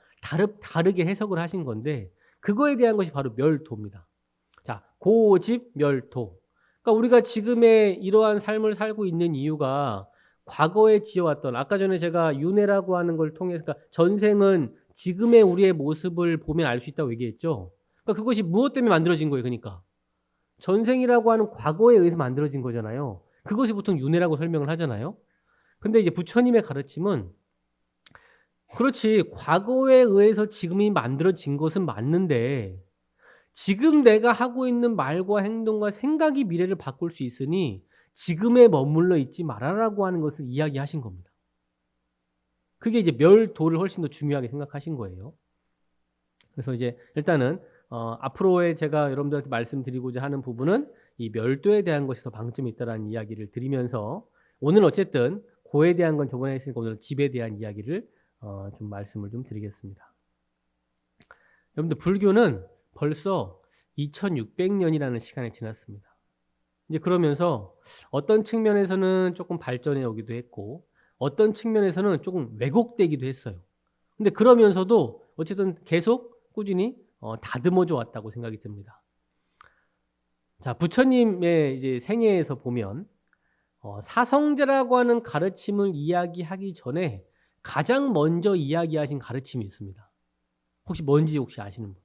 다르게 해석을 하신 건데, 그거에 대한 것이 바로 멸도입니다. 자, 고집 멸도. 그러니까 우리가 지금의 이러한 삶을 살고 있는 이유가 과거에 지어왔던, 아까 전에 제가 윤회라고 하는 걸 통해서, 그러니까 전생은 지금의 우리의 모습을 보면 알 수 있다고 얘기했죠. 그러니까 그것이 무엇 때문에 만들어진 거예요? 그러니까 전생이라고 하는 과거에 의해서 만들어진 거잖아요. 그것이 보통 윤회라고 설명을 하잖아요. 근데 이제 부처님의 가르침은, 그렇지, 과거에 의해서 지금이 만들어진 것은 맞는데 지금 내가 하고 있는 말과 행동과 생각이 미래를 바꿀 수 있으니 지금에 머물러 있지 말아라고 하는 것을 이야기하신 겁니다. 그게 이제 멸도를 훨씬 더 중요하게 생각하신 거예요. 그래서 이제 일단은 앞으로의 제가 여러분들한테 말씀드리고자 하는 부분은 이 멸도에 대한 것이 더 방점이 있다라는 이야기를 드리면서 오늘 어쨌든 고에 대한 건 저번에 했으니까 오늘 집에 대한 이야기를 좀 말씀을 좀 드리겠습니다. 여러분들 불교는 벌써 2600년이라는 시간이 지났습니다. 이제 그러면서 어떤 측면에서는 조금 발전해 오기도 했고 어떤 측면에서는 조금 왜곡되기도 했어요. 근데 그러면서도 어쨌든 계속 꾸준히 다듬어져 왔다고 생각이 듭니다. 자, 부처님의 이제 생애에서 보면 사성제라고 하는 가르침을 이야기하기 전에 가장 먼저 이야기하신 가르침이 있습니다. 혹시 뭔지 혹시 아시는 분?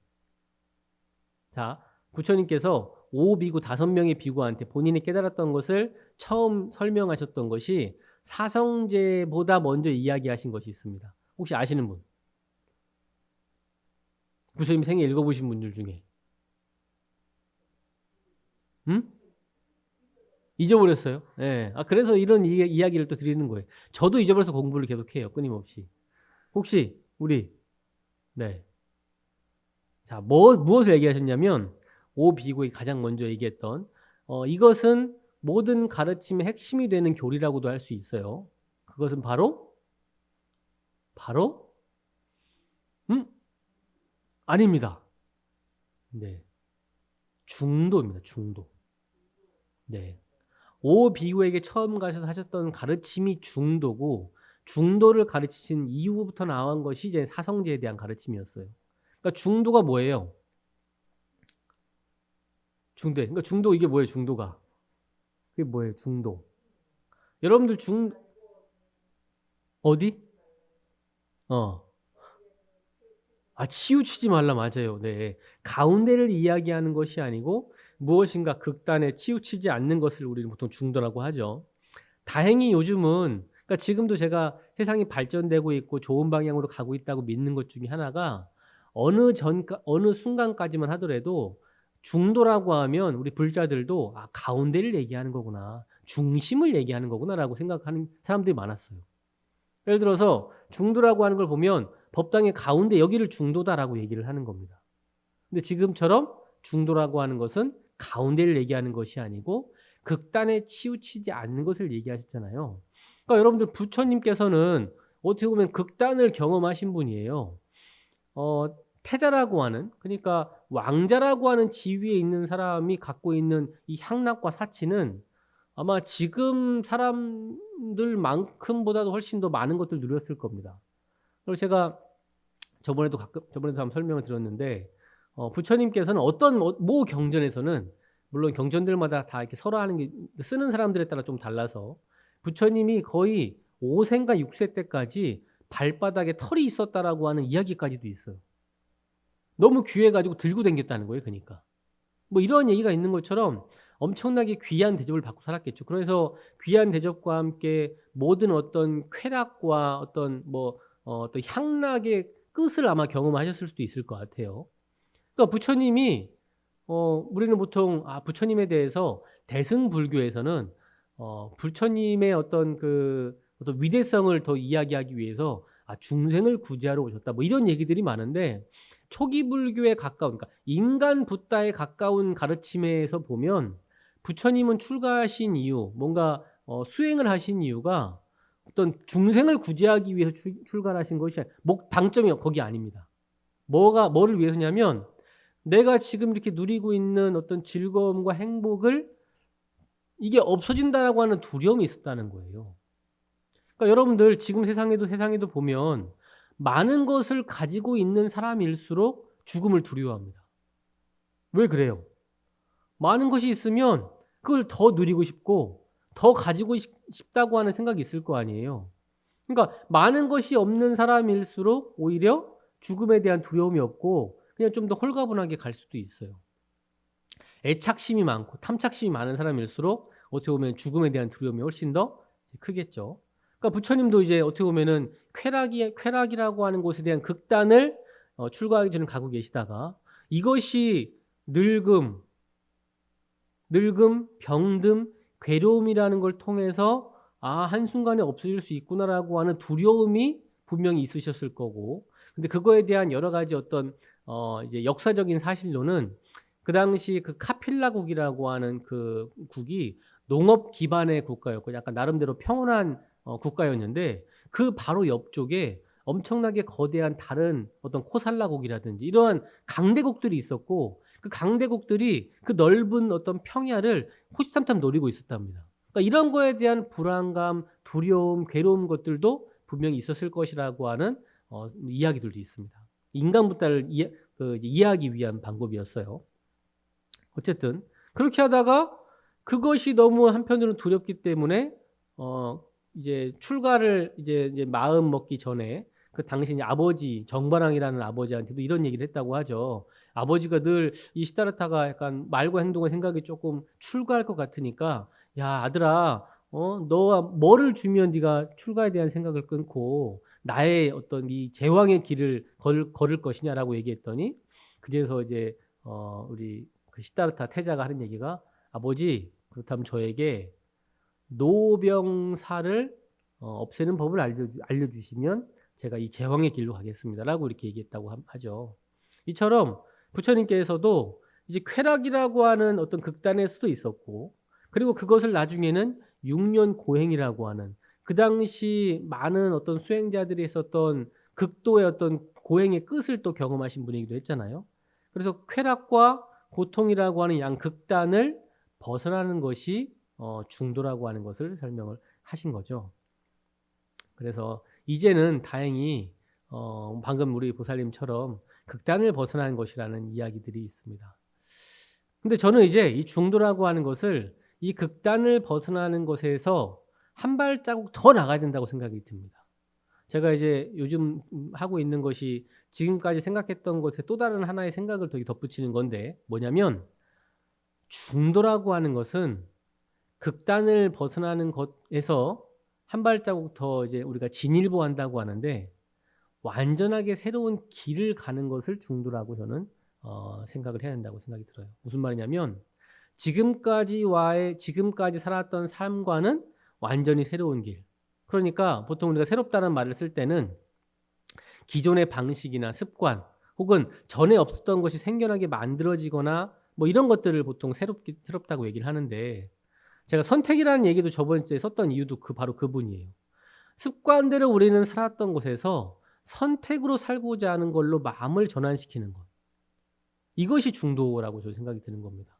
자, 부처님께서 5비구 5명의 비구한테 본인이 깨달았던 것을 처음 설명하셨던 것이 사성제보다 먼저 이야기하신 것이 있습니다. 혹시 아시는 분? 부처님 생애 읽어보신 분들 중에. 잊어버렸어요. 예. 그래서 이런 이야기를 또 드리는 거예요. 저도 잊어버려서 공부를 계속해요. 끊임없이. 혹시 우리 네. 자, 무엇을 얘기하셨냐면 오비구이 가장 먼저 얘기했던 이것은 모든 가르침의 핵심이 되는 교리라고도 할 수 있어요. 그것은 바로 아닙니다. 네. 중도입니다. 중도. 네. 오비구에게 처음 가셔서 하셨던 가르침이 중도고 중도를 가르치신 이후부터 나온 것이 이제 사성제에 대한 가르침이었어요. 그러니까 중도가 뭐예요? 중대. 그러니까 중도 이게 뭐예요? 중도가. 그게 뭐예요? 중도. 여러분들 어디? 어. 치우치지 말라 맞아요. 네. 가운데를 이야기하는 것이 아니고 무엇인가 극단에 치우치지 않는 것을 우리는 보통 중도라고 하죠. 다행히 요즘은 그러니까 지금도 제가 세상이 발전되고 있고 좋은 방향으로 가고 있다고 믿는 것 중에 하나가 어느 순간까지만 하더라도 중도라고 하면 우리 불자들도 가운데를 얘기하는 거구나. 중심을 얘기하는 거구나라고 생각하는 사람들이 많았어요. 예를 들어서 중도라고 하는 걸 보면 법당의 가운데 여기를 중도다라고 얘기를 하는 겁니다. 근데 지금처럼 중도라고 하는 것은 가운데를 얘기하는 것이 아니고 극단에 치우치지 않는 것을 얘기하셨잖아요. 그러니까 여러분들 부처님께서는 어떻게 보면 극단을 경험하신 분이에요. 어, 태자라고 하는 그러니까 왕자라고 하는 지위에 있는 사람이 갖고 있는 이 향락과 사치는 아마 지금 사람들만큼보다도 훨씬 더 많은 것들 누렸을 겁니다. 그리고 제가 저번에도 한번 설명을 드렸는데 부처님께서는 모 경전에서는 물론 경전들마다 다 이렇게 서로 하는 게 쓰는 사람들에 따라 좀 달라서 부처님이 거의 5세인가 6세 때까지 발바닥에 털이 있었다라고 하는 이야기까지도 있어요. 너무 귀해가지고 들고 댕겼다는 거예요. 그러니까 뭐 이런 얘기가 있는 것처럼 엄청나게 귀한 대접을 받고 살았겠죠. 그래서 귀한 대접과 함께 모든 어떤 쾌락과 어떤 향락의 끝을 아마 경험하셨을 수도 있을 것 같아요. 그러니까 부처님이 우리는 보통 부처님에 대해서 대승불교에서는 부처님의 어떤 위대성을 더 이야기하기 위해서 중생을 구제하러 오셨다. 뭐 이런 얘기들이 많은데 초기 불교에 가까운 그러니까 인간 붓다에 가까운 가르침에서 보면 부처님은 출가하신 이유, 뭔가 수행을 하신 이유가 어떤 중생을 구제하기 위해서 출가하신 것이 방점이 거기 아닙니다. 뭐를 위해서냐면 내가 지금 이렇게 누리고 있는 어떤 즐거움과 행복을 이게 없어진다라고 하는 두려움이 있었다는 거예요. 그러니까 여러분들 지금 세상에도 보면 많은 것을 가지고 있는 사람일수록 죽음을 두려워합니다. 왜 그래요? 많은 것이 있으면 그걸 더 누리고 싶고 더 가지고 싶다고 하는 생각이 있을 거 아니에요. 그러니까 많은 것이 없는 사람일수록 오히려 죽음에 대한 두려움이 없고 그냥 좀 더 홀가분하게 갈 수도 있어요. 애착심이 많고 탐착심이 많은 사람일수록 어떻게 보면 죽음에 대한 두려움이 훨씬 더 크겠죠. 그러니까 부처님도 이제 어떻게 보면은 쾌락이라고 하는 곳에 대한 극단을 출가하기 전에 가고 계시다가 이것이 늙음, 병듦, 괴로움이라는 걸 통해서 한순간에 없어질 수 있구나라고 하는 두려움이 분명히 있으셨을 거고, 근데 그거에 대한 여러 가지 어떤 이제 역사적인 사실로는 그 당시 그 카필라국이라고 하는 그 국이 농업 기반의 국가였고 약간 나름대로 평온한 국가였는데, 그 바로 옆쪽에 엄청나게 거대한 다른 어떤 코살라국이라든지 이러한 강대국들이 있었고, 그 강대국들이 그 넓은 어떤 평야를 호시탐탐 노리고 있었답니다. 그러니까 이런 거에 대한 불안감, 두려움, 괴로운 것들도 분명히 있었을 것이라고 하는 이야기들도 있습니다. 인간부터를 이해하기 위한 방법이었어요. 어쨌든 그렇게 하다가 그것이 너무 한편으로는 두렵기 때문에 이제 출가를 이제 마음 먹기 전에 그 당시 이제 아버지 정바랑이라는 아버지한테도 이런 얘기를 했다고 하죠. 아버지가 늘 이 시다르타가 약간 말과 행동과 생각이 조금 출가할 것 같으니까, 야 아들아, 너가 뭐를 주면 네가 출가에 대한 생각을 끊고 나의 어떤 이 제왕의 길을 걸을 것이냐라고 얘기했더니, 그제서 이제 우리 그 시다르타 태자가 하는 얘기가, 아버지 그렇다면 저에게 노병사를 없애는 법을 알려주시면 제가 이 제왕의 길로 가겠습니다라고 이렇게 얘기했다고 하죠. 이처럼 부처님께서도 이제 쾌락이라고 하는 어떤 극단의 수도 있었고, 그리고 그것을 나중에는 6년 고행이라고 하는, 그 당시 많은 어떤 수행자들이 했었던 극도의 어떤 고행의 끝을 또 경험하신 분이기도 했잖아요. 그래서 쾌락과 고통이라고 하는 양 극단을 벗어나는 것이 중도라고 하는 것을 설명을 하신 거죠. 그래서 이제는 다행히 방금 우리 보살님처럼 극단을 벗어나는 것이라는 이야기들이 있습니다. 근데 저는 이제 이 중도라고 하는 것을 이 극단을 벗어나는 것에서 한 발자국 더 나가야 된다고 생각이 듭니다. 제가 이제 요즘 하고 있는 것이 지금까지 생각했던 것에 또 다른 하나의 생각을 더 덧붙이는 건데, 뭐냐면 중도라고 하는 것은 극단을 벗어나는 것에서 한 발자국 더 이제 우리가 진일보한다고 하는데, 완전하게 새로운 길을 가는 것을 중도라고 저는 생각을 해야 된다고 생각이 들어요. 무슨 말이냐면 지금까지 살았던 삶과는 완전히 새로운 길. 그러니까 보통 우리가 새롭다는 말을 쓸 때는 기존의 방식이나 습관, 혹은 전에 없었던 것이 생겨나게 만들어지거나 뭐 이런 것들을 보통 새롭다고 얘기를 하는데, 제가 선택이라는 얘기도 저번 주에 썼던 이유도 바로 그분이에요. 습관대로 우리는 살았던 곳에서 선택으로 살고자 하는 걸로 마음을 전환시키는 것. 이것이 중도라고 저는 생각이 드는 겁니다.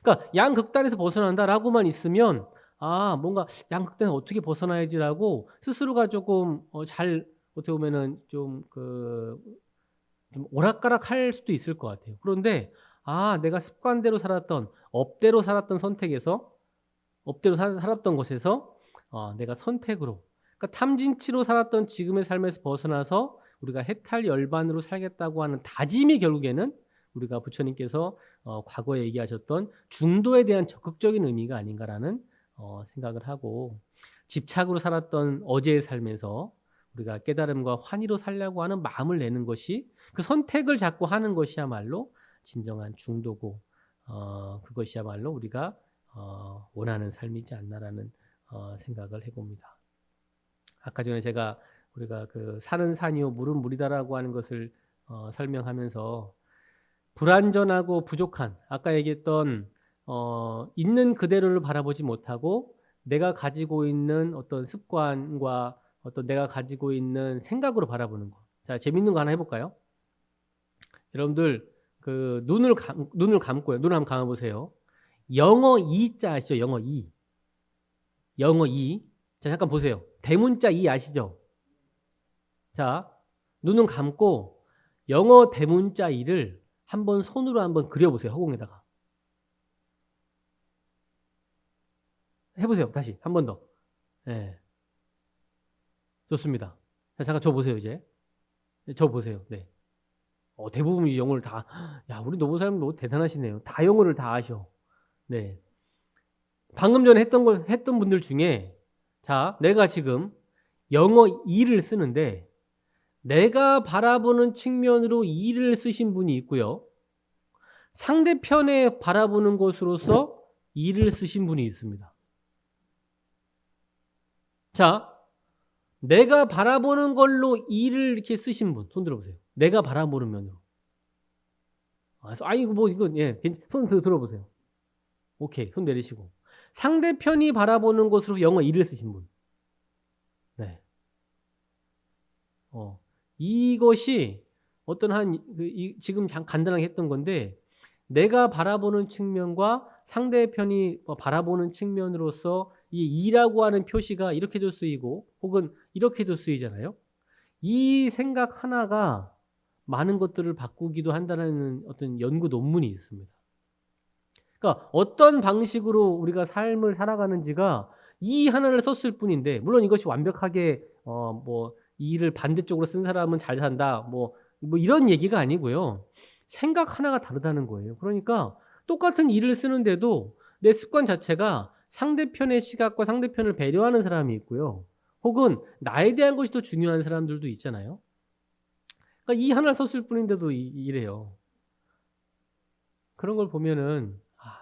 그러니까 양극단에서 벗어난다라고만 있으면, 뭔가 양극단에서 어떻게 벗어나야지라고 스스로가 조금 잘, 어떻게 보면은 좀 오락가락할 수도 있을 것 같아요. 그런데 내가 습관대로 살았던, 업대로 살았던 선택에서, 업대로 살았던 것에서 내가 선택으로, 그러니까 탐진치로 살았던 지금의 삶에서 벗어나서 우리가 해탈열반으로 살겠다고 하는 다짐이 결국에는 우리가 부처님께서 과거에 얘기하셨던 중도에 대한 적극적인 의미가 아닌가라는 생각을 하고, 집착으로 살았던 어제의 삶에서 우리가 깨달음과 환희로 살려고 하는 마음을 내는 것이, 그 선택을 자꾸 하는 것이야말로 진정한 중도고, 그것이야말로 우리가 원하는 삶이지 않나라는 생각을 해봅니다. 아까 전에 우리가 그 산은 산이요 물은 물이다라고 하는 것을 설명하면서, 불완전하고 부족한, 아까 얘기했던 있는 그대로를 바라보지 못하고 내가 가지고 있는 어떤 습관과 어떤 내가 가지고 있는 생각으로 바라보는 것. 자, 재밌는 거 하나 해볼까요? 여러분들 그 눈을 감고요. 눈을 한번 감아보세요. 영어 이자 아시죠? 영어 이. 영어 이. 자, 잠깐 보세요. 대문자 이 아시죠? 자, 눈은 감고 영어 대문자 이를 한번 손으로 한번 그려보세요. 허공에다가. 해보세요. 다시 한 번 더. 네. 좋습니다. 자, 잠깐 저 보세요. 이제 저 보세요. 네. 대부분이 영어를 다. 야, 우리 노부사님 너무 대단하시네요. 다 영어를 다 아셔. 네. 방금 전에 했던 분들 중에, 자, 내가 지금 영어 2를 쓰는데 내가 바라보는 측면으로 2를 쓰신 분이 있고요. 상대편에 바라보는 것으로서 2를 쓰신 분이 있습니다. 자, 내가 바라보는 걸로 일을 이렇게 쓰신 분 손 들어보세요. 내가 바라보는 면으로. 아니 뭐 이거 예. 손 들어보세요. 오케이. 손 내리시고. 상대편이 바라보는 것으로 영어 일을 쓰신 분. 네. 이것이 어떤 지금 간단하게 했던 건데 내가 바라보는 측면과 상대편이 바라보는 측면으로서 이 이라고 하는 표시가 이렇게도 쓰이고 혹은 이렇게도 쓰이잖아요. 이 생각 하나가 많은 것들을 바꾸기도 한다는 어떤 연구 논문이 있습니다. 그러니까 어떤 방식으로 우리가 삶을 살아가는지가 이 하나를 썼을 뿐인데 물론 이것이 완벽하게 뭐 이를 반대쪽으로 쓴 사람은 잘 산다 뭐 이런 얘기가 아니고요. 생각 하나가 다르다는 거예요. 그러니까 똑같은 일을 쓰는데도 내 습관 자체가 상대편의 시각과 상대편을 배려하는 사람이 있고요. 혹은 나에 대한 것이 더 중요한 사람들도 있잖아요. 그러니까 이 하나를 썼을 뿐인데도 이래요. 그런 걸 보면은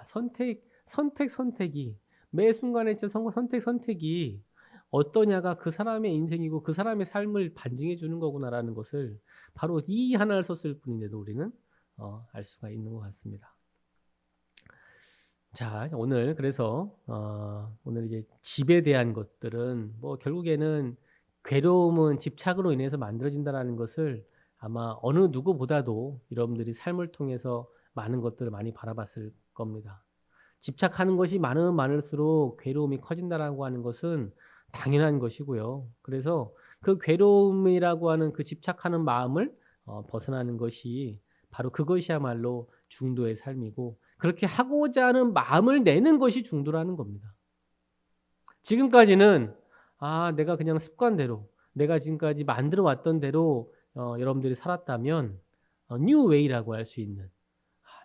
선택이 매 순간에 진짜 선택이 어떠냐가 그 사람의 인생이고 그 사람의 삶을 반증해 주는 거구나라는 것을 바로 이 하나를 썼을 뿐인데도 우리는 알 수가 있는 것 같습니다. 자, 오늘 그래서 오늘 이제 집에 대한 것들은 뭐 결국에는 괴로움은 집착으로 인해서 만들어진다라는 것을 아마 어느 누구보다도 여러분들이 삶을 통해서 많은 것들을 많이 바라봤을 겁니다. 집착하는 것이 많으면 많을수록 괴로움이 커진다라고 하는 것은 당연한 것이고요. 그래서 그 괴로움이라고 하는 그 집착하는 마음을 벗어나는 것이 바로 그것이야말로 중도의 삶이고 그렇게 하고자 하는 마음을 내는 것이 중도라는 겁니다. 지금까지는 내가 그냥 습관대로 내가 지금까지 만들어 왔던 대로 여러분들이 살았다면 뉴 웨이라고 할 수 있는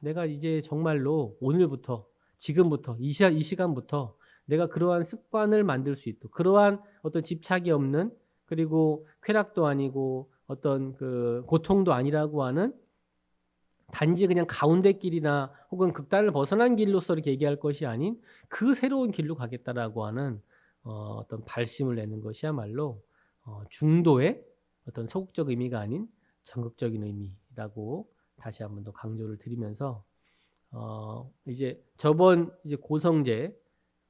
내가 이제 정말로 오늘부터 지금부터 이 시간부터 내가 그러한 습관을 만들 수 있도록 그러한 어떤 집착이 없는 그리고 쾌락도 아니고 어떤 그 고통도 아니라고 하는 단지 그냥 가운데 길이나 혹은 극단을 벗어난 길로서 이렇게 얘기할 것이 아닌 그 새로운 길로 가겠다라고 하는 어떤 발심을 내는 것이야말로 중도의 어떤 소극적 의미가 아닌 적극적인 의미라고 다시 한번 더 강조를 드리면서 이제 저번 이제 고성제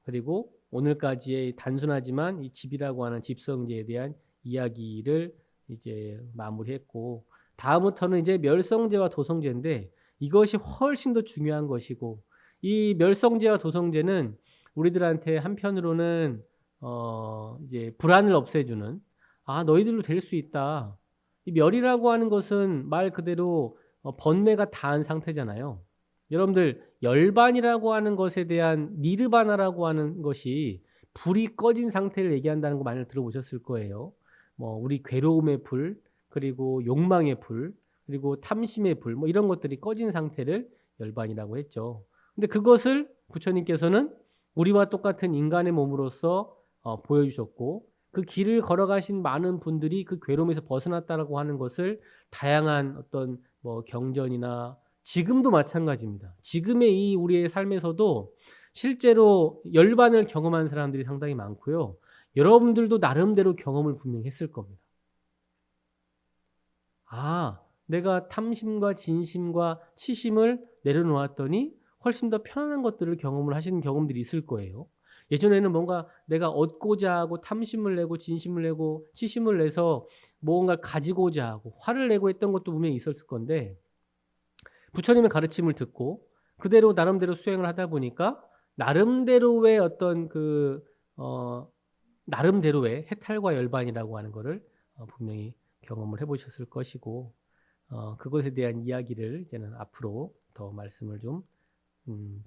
그리고 오늘까지의 단순하지만 이 집이라고 하는 집성제에 대한 이야기를 이제 마무리했고 다음부터는 이제 멸성제와 도성제인데 이것이 훨씬 더 중요한 것이고 이 멸성제와 도성제는 우리들한테 한편으로는 이제 불안을 없애주는 너희들도 될 수 있다. 이 멸이라고 하는 것은 말 그대로 번뇌가 다한 상태잖아요. 여러분들 열반이라고 하는 것에 대한 니르바나라고 하는 것이 불이 꺼진 상태를 얘기한다는 거 많이 들어보셨을 거예요. 뭐 우리 괴로움의 불, 그리고 욕망의 불, 그리고 탐심의 불, 뭐 이런 것들이 꺼진 상태를 열반이라고 했죠. 근데 그것을 부처님께서는 우리와 똑같은 인간의 몸으로서 보여주셨고 그 길을 걸어가신 많은 분들이 그 괴로움에서 벗어났다라고 하는 것을 다양한 어떤 뭐 경전이나 지금도 마찬가지입니다. 지금의 이 우리의 삶에서도 실제로 열반을 경험한 사람들이 상당히 많고요. 여러분들도 나름대로 경험을 분명히 했을 겁니다. 내가 탐심과 진심과 치심을 내려놓았더니 훨씬 더 편안한 것들을 경험을 하시는 경험들이 있을 거예요. 예전에는 뭔가 내가 얻고자 하고 탐심을 내고 진심을 내고 치심을 내서 뭔가를 가지고자 하고 화를 내고 했던 것도 분명히 있었을 건데 부처님의 가르침을 듣고 그대로 나름대로 수행을 하다 보니까 나름대로의 어떤 나름대로의 해탈과 열반이라고 하는 거를 분명히 경험을 해보셨을 것이고 그것에 대한 이야기를 이제는 앞으로 더 말씀을 좀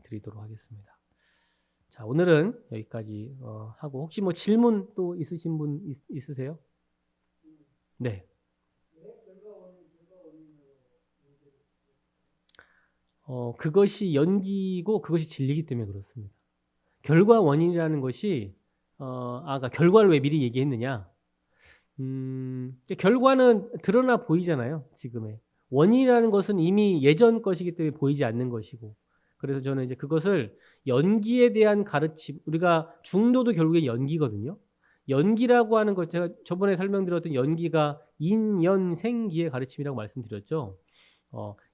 드리도록 하겠습니다. 자, 오늘은 여기까지 하고 혹시 뭐 질문 또 있으신 분 있으세요? 네. 그것이 연기고 그것이 진리이기 때문에 그렇습니다. 결과 원인이라는 것이 그러니까 결과를 왜 미리 얘기했느냐? 결과는 드러나 보이잖아요. 지금의 원인이라는 것은 이미 예전 것이기 때문에 보이지 않는 것이고 그래서 저는 이제 그것을 연기에 대한 가르침 우리가 중도도 결국에 연기거든요. 연기라고 하는 것, 제가 저번에 설명드렸던 연기가 인연생기의 가르침이라고 말씀드렸죠.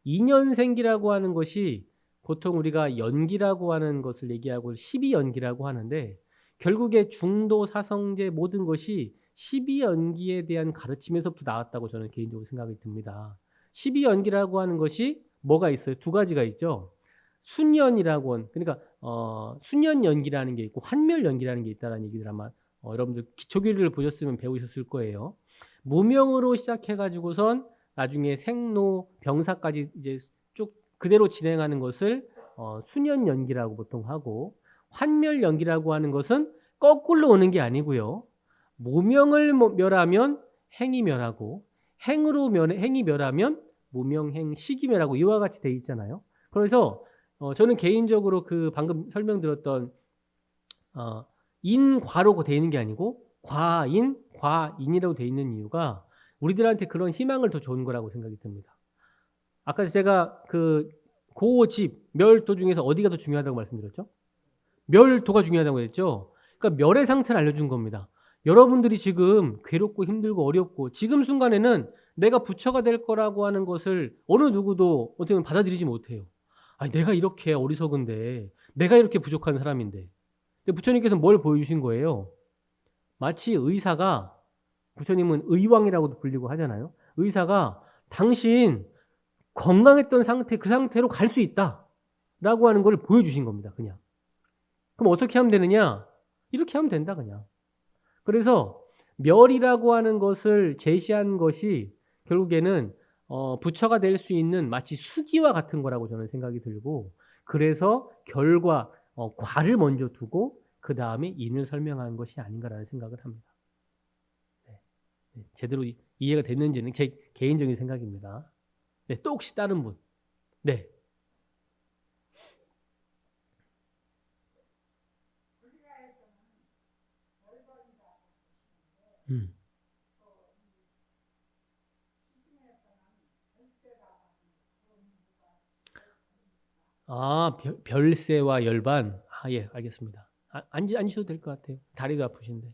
인연생기라고 하는 것이 보통 우리가 연기라고 하는 것을 얘기하고 12연기라고 하는데, 결국에 중도, 사성제 모든 것이 12연기에 대한 가르침에서부터 나왔다고 저는 개인적으로 생각이 듭니다. 12연기라고 하는 것이 뭐가 있어요? 두 가지가 있죠. 순연이라고 하는, 그러니까 순연연기라는 게 있고 환멸연기라는 게 있다는 얘기를 아마 여러분들 기초교리를 보셨으면 배우셨을 거예요. 무명으로 시작해가지고선 나중에 생로 병사까지 이제 쭉 그대로 진행하는 것을 순연연기라고 보통 하고, 환멸연기라고 하는 것은 거꾸로 오는 게 아니고요. 무명을 멸하면 행이 멸하고, 행이 멸하면 무명행 식이 멸하고, 이와 같이 돼 있잖아요. 그래서 저는 개인적으로 그 방금 설명드렸던 인과로 돼 있는 게 아니고 과인, 과인이라고 돼 있는 이유가 우리들한테 그런 희망을 더 주는 거라고 생각이 듭니다. 아까 제가 그 고집, 멸도 중에서 어디가 더 중요하다고 말씀드렸죠? 멸도가 중요하다고 했죠. 그러니까 멸의 상태를 알려준 겁니다. 여러분들이 지금 괴롭고 힘들고 어렵고 지금 순간에는 내가 부처가 될 거라고 하는 것을 어느 누구도 어떻게 보면 받아들이지 못해요. 아니, 내가 이렇게 어리석은데, 내가 이렇게 부족한 사람인데. 근데 부처님께서 뭘 보여주신 거예요? 마치 의사가, 부처님은 의왕이라고도 불리고 하잖아요. 의사가 당신 건강했던 상태, 그 상태로 갈 수 있다 라고 하는 걸 보여주신 겁니다. 그냥. 그럼 어떻게 하면 되느냐? 이렇게 하면 된다 그냥. 그래서 멸이라고 하는 것을 제시한 것이 결국에는 부처가 될 수 있는 마치 수기와 같은 거라고 저는 생각이 들고, 그래서 결과, 과를 먼저 두고 그 다음에 인을 설명한 것이 아닌가라는 생각을 합니다. 네, 제대로 이해가 됐는지는 제 개인적인 생각입니다. 네, 또 혹시 다른 분? 네. 음. 별세와 열반. 예, 알겠습니다. 앉으셔도 될 것 같아요. 다리가 아프신데.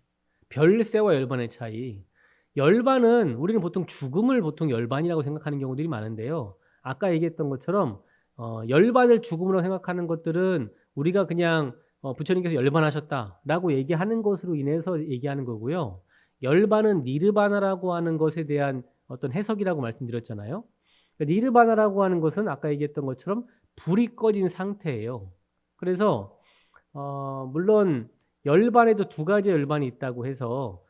별세와 열반의 차이. 열반은 우리는 보통 죽음을 보통 열반이라고 생각하는 경우들이 많은데요. 아까 얘기했던 것처럼 열반을 죽음으로 생각하는 것들은 우리가 그냥 부처님께서 열반하셨다라고 얘기하는 것으로 인해서 얘기하는 거고요. 열반은 니르바나라고 하는 것에 대한 어떤 해석이라고 말씀드렸잖아요. 그러니까 니르바나라고 하는 것은 아까 얘기했던 것처럼 불이 꺼진 상태예요. 그래서 물론 열반에도 두 가지 열반이 있다고 해서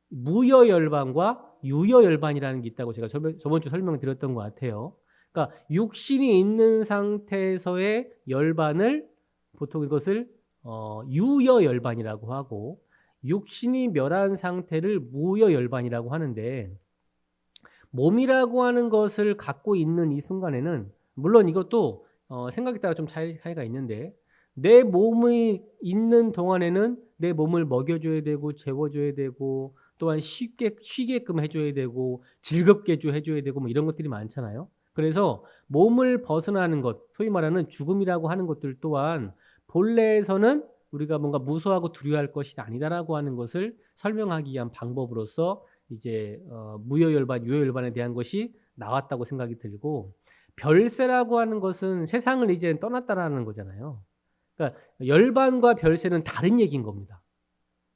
무여 열반과 유여 열반이라는 게 있다고 제가 저번 주 설명드렸던 것 같아요. 그러니까 육신이 있는 상태에서의 열반을 보통 이것을 유여 열반이라고 하고, 육신이 멸한 상태를 무여 열반이라고 하는데, 몸이라고 하는 것을 갖고 있는 이 순간에는 물론 이것도 생각에 따라 좀 차이가 있는데, 내 몸이 있는 동안에는 내 몸을 먹여줘야 되고 재워줘야 되고 또한 쉬게끔 해줘야 되고 즐겁게 해줘야 되고 뭐 이런 것들이 많잖아요. 그래서 몸을 벗어나는 것, 소위 말하는 죽음이라고 하는 것들 또한 본래에서는 우리가 뭔가 무서워하고 두려워할 것이 아니다라고 하는 것을 설명하기 위한 방법으로서 이제 무여열반, 유여열반에 대한 것이 나왔다고 생각이 들고, 별세라고 하는 것은 세상을 이제 떠났다라는 거잖아요. 그러니까 열반과 별세는 다른 얘기인 겁니다.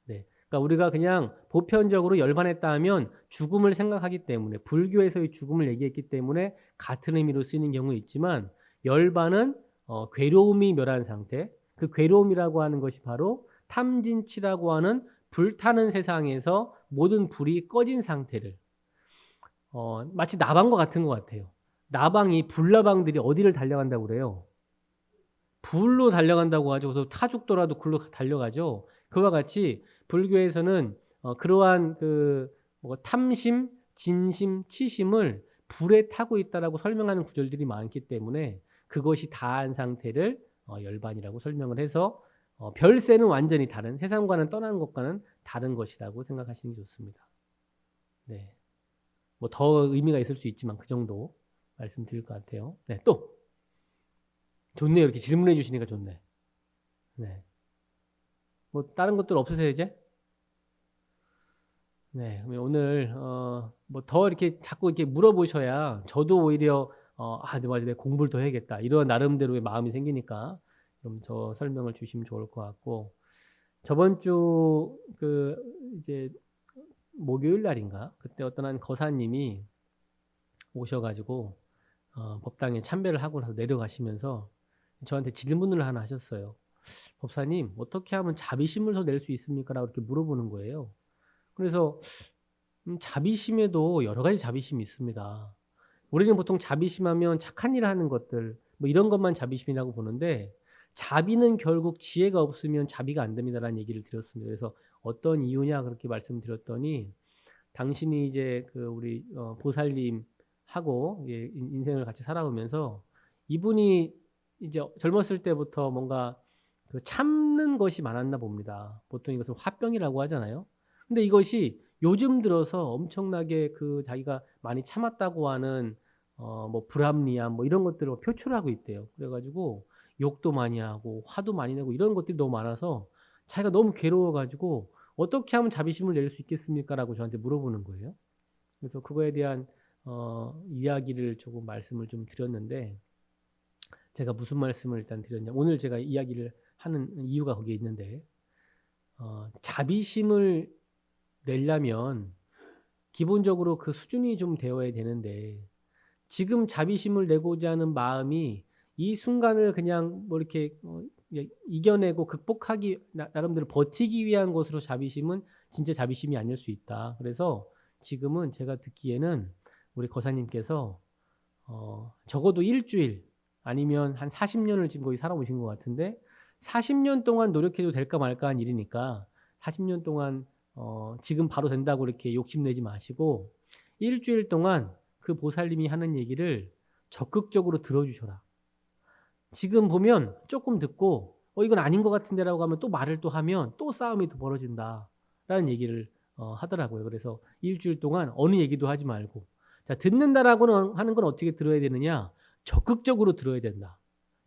네. 그러니까 우리가 그냥 보편적으로 열반했다 하면 죽음을 생각하기 때문에, 불교에서의 죽음을 얘기했기 때문에 같은 의미로 쓰이는 경우 있지만, 열반은 괴로움이 멸한 상태, 그 괴로움이라고 하는 것이 바로 탐진치라고 하는 불타는 세상에서 모든 불이 꺼진 상태를 마치 나방과 같은 것 같아요. 나방이 불나방들이 어디를 달려간다고 그래요? 불로 달려간다고 하죠. 그래서 타 죽더라도 불로 달려가죠. 그와 같이 불교에서는 그러한 그 탐심, 진심, 치심을 불에 타고 있다라고 설명하는 구절들이 많기 때문에 그것이 다한 상태를 열반이라고 설명을 해서 별세는 완전히 다른, 세상과는 떠난 것과는 다른 것이라고 생각하시는 게 좋습니다. 네. 뭐 더 의미가 있을 수 있지만 그 정도 말씀드릴 것 같아요. 네, 또 좋네요. 이렇게 질문해 주시니까 좋네. 네. 뭐 다른 것들 없으세요 이제? 네. 오늘 뭐 더 이렇게 자꾸 이렇게 물어보셔야 저도 오히려 '아 네 맞아. 내가 공부를 더 해야겠다.' 이런 나름대로의 마음이 생기니까 좀 더 설명을 주시면 좋을 것 같고 저번 주 이제 목요일 날인가 그때 어떤 한 거사님이 오셔 가지고 법당에 참배를 하고 나서 내려가시면서 저한테 질문을 하나 하셨어요. "법사님 어떻게 하면 자비심을 더 낼 수 있습니까?"라고 이렇게 물어보는 거예요. 그래서 자비심에도 여러 가지 자비심이 있습니다. 우리는 보통 자비심하면 착한 일을 하는 것들 뭐 이런 것만 자비심이라고 보는데 자비는 결국 지혜가 없으면 자비가 안 됩니다라는 얘기를 드렸습니다. 그래서 "어떤 이유냐?" 그렇게 말씀드렸더니 당신이 이제 우리 보살님하고 예 인생을 같이 살아오면서 이분이 이제 젊었을 때부터 뭔가 참는 것이 많았나 봅니다. 보통 이것을 화병이라고 하잖아요. 근데 이것이 요즘 들어서 엄청나게 자기가 많이 참았다고 하는 뭐 불합리함 뭐 이런 것들을 표출하고 있대요. 그래 가지고 욕도 많이 하고 화도 많이 내고 이런 것들이 너무 많아서 자기가 너무 괴로워 가지고 "어떻게 하면 자비심을 낼 수 있겠습니까?"라고 저한테 물어보는 거예요. 그래서 그거에 대한 이야기를 조금 말씀을 좀 드렸는데 제가 무슨 말씀을 일단 드렸냐 오늘 제가 이야기를 하는 이유가 거기에 있는데 자비심을 내려면 기본적으로 그 수준이 좀 되어야 되는데 지금 자비심을 내고자 하는 마음이 이 순간을 그냥 뭐 이렇게 이겨내고 극복하기 나름대로 버티기 위한 것으로 자비심은 진짜 자비심이 아닐 수 있다. 그래서 지금은 제가 듣기에는 우리 거사님께서 적어도 일 주일 아니면 한 40 년을 지금 거기 살아오신 것 같은데 40년 동안 노력해도 될까 말까 한 일이니까 40년 동안 지금 바로 된다고 이렇게 욕심내지 마시고 일 주일 동안 그 보살님이 하는 얘기를 적극적으로 들어 주셔라. 지금 보면 쪼끔 듣고 이건 아닌 것 같은데."라고 하면 또 말을 또 하면 또 싸움이 또 벌어진다라는 얘기를 하더라고요. 그래서 일 주일 동안 어느 얘기도 하지 말고 자 듣는다라고는 하는 건 어떻게 들어야 되느냐? 적극적으로 들어야 된다.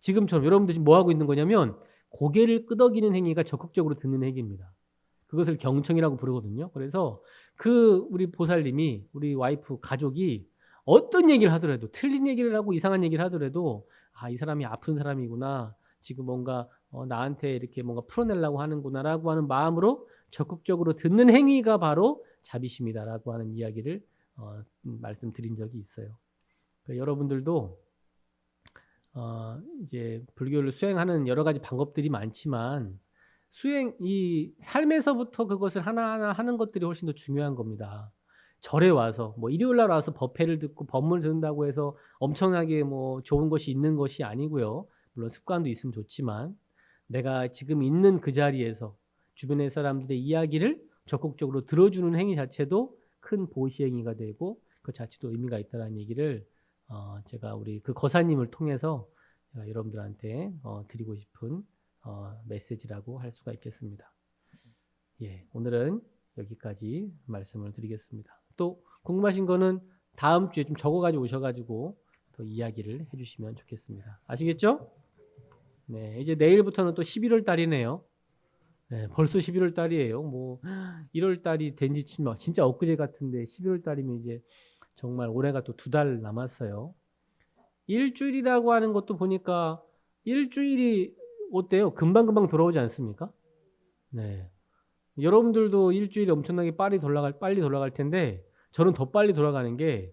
지금처럼 여러분들 지금 뭐 하고 있는 거냐면 고개를 끄덕이는 행위가 적극적으로 듣는 행위입니다. 그것을 경청이라고 부르거든요. 그래서 우리 보살님이 우리 와이프 가족이 어떤 얘기를 하더라도 틀린 얘기를 하고 이상한 얘기를 하더라도 '아 이 사람이 아픈 사람이구나. 지금 뭔가 나한테 이렇게 뭔가 풀어내려고 하는구나.'라고 하는 마음으로 적극적으로 듣는 행위가 바로 자비심이다라고 하는 이야기를 말씀드린 적이 있어요. 여러분들도 이제 불교를 수행하는 여러 가지 방법들이 많지만 이 삶에서부터 그것을 하나하나 하는 것들이 훨씬 더 중요한 겁니다. 절에 와서 뭐 일요일 날 와서 법회를 듣고 법문을 듣는다고 해서 엄청나게 뭐 좋은 것이 있는 것이 아니고요. 물론 습관도 있으면 좋지만 내가 지금 있는 그 자리에서 주변의 사람들의 이야기를 적극적으로 들어주는 행위 자체도 큰 보시행위가 되고 그 자체도 의미가 있다는 얘기를 제가 우리 그 거사님을 통해서 제가 여러분들한테 드리고 싶은 메시지라고 할 수가 있겠습니다. 예, 오늘은 여기까지 말씀을 드리겠습니다. 또 궁금하신 거는 다음 주에 좀 적어 가지고 오셔 가지고 더 이야기를 해 주시면 좋겠습니다. 아시겠죠? 네, 이제 내일부터는 또 11월 달이네요. 네, 벌써 11월 달이에요. 뭐 1월 달이 된 지 진짜 엊그제 같은데 12월 달이면 이제 정말 올해가 또 2달 남았어요. 일주일이라고 하는 것도 보니까 일주일이 어때요? 금방금방 돌아오지 않습니까? 네. 여러분들도 일주일이 엄청나게 빨리 돌아갈 텐데 저는 더 빨리 돌아가는 게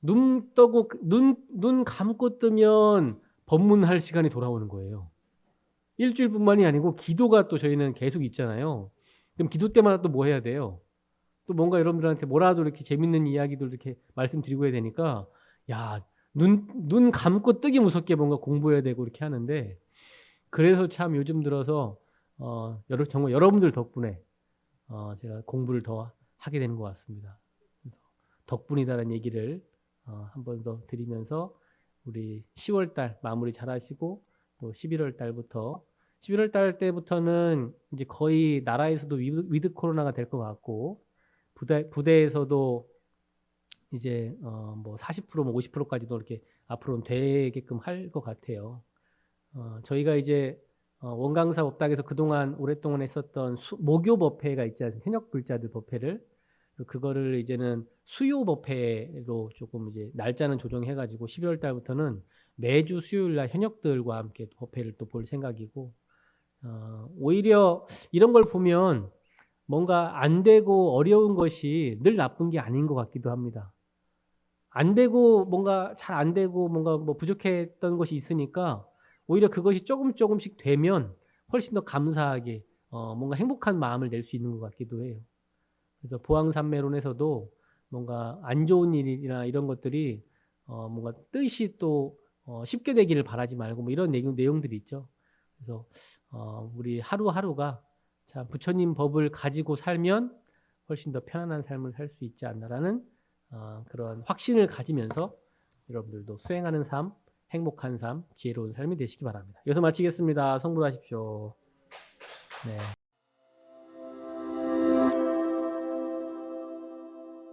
눈 떠고 눈 감고 뜨면 법문할 시간이 돌아오는 거예요. 일주일뿐만이 아니고 기도가 또 저희는 계속 있잖아요. 그럼 기도 때마다 또 뭐 해야 돼요? 또 뭔가 여러분들한테 뭐라도 이렇게 재밌는 이야기들 이렇게 말씀드리고 해야 되니까 야 눈 감고 뜨기 무섭게 뭔가 공부해야 되고 이렇게 하는데 그래서 참 요즘 들어서 정말 여러분들 덕분에 제가 공부를 더 하게 되는 것 같습니다. 그래서 덕분이다라는 얘기를 한 번 더 드리면서 우리 10월 달 마무리 잘하시고 또 11월 달부터 11월 달 때부터는 이제 거의 나라에서도 위드 코로나가 될 것 같고 부대에서도 이제 뭐 40%뭐 50%까지도 이렇게 앞으로는 되게끔 할 것 같아요. 저희가 이제 원강사 법당에서 그동안 오랫동안 했었던 모교 법회가 있지 않습니까? 현역 불자들 법회를 그거를 이제는 수요 법회로 조금 이제 날짜는 조정해가지고 12월 달부터는 매주 수요일 날 현역들과 함께 법회를 또 볼 생각이고, 오히려 이런 걸 보면 뭔가 안 되고 어려운 것이 늘 나쁜 게 아닌 것 같기도 합니다. 안 되고 뭔가 잘 안 되고 뭔가 뭐 부족했던 것이 있으니까 오히려 그것이 조금씩 되면 훨씬 더 감사하게 뭔가 행복한 마음을 낼 수 있는 것 같기도 해요. 그래서 보왕산매론에서도 뭔가 안 좋은 일이나 이런 것들이 뭔가 뜻이 또 쉽게 되기를 바라지 말고 뭐 이런 내용들이 있죠. 그래서 우리 하루하루가 참 부처님 법을 가지고 살면 훨씬 더 편안한 삶을 살 수 있지 않나라는 그런 확신을 가지면서 여러분들도 수행하는 삶, 행복한 삶, 지혜로운 삶이 되시기 바랍니다. 여기서 마치겠습니다. 성불하십시오. 네.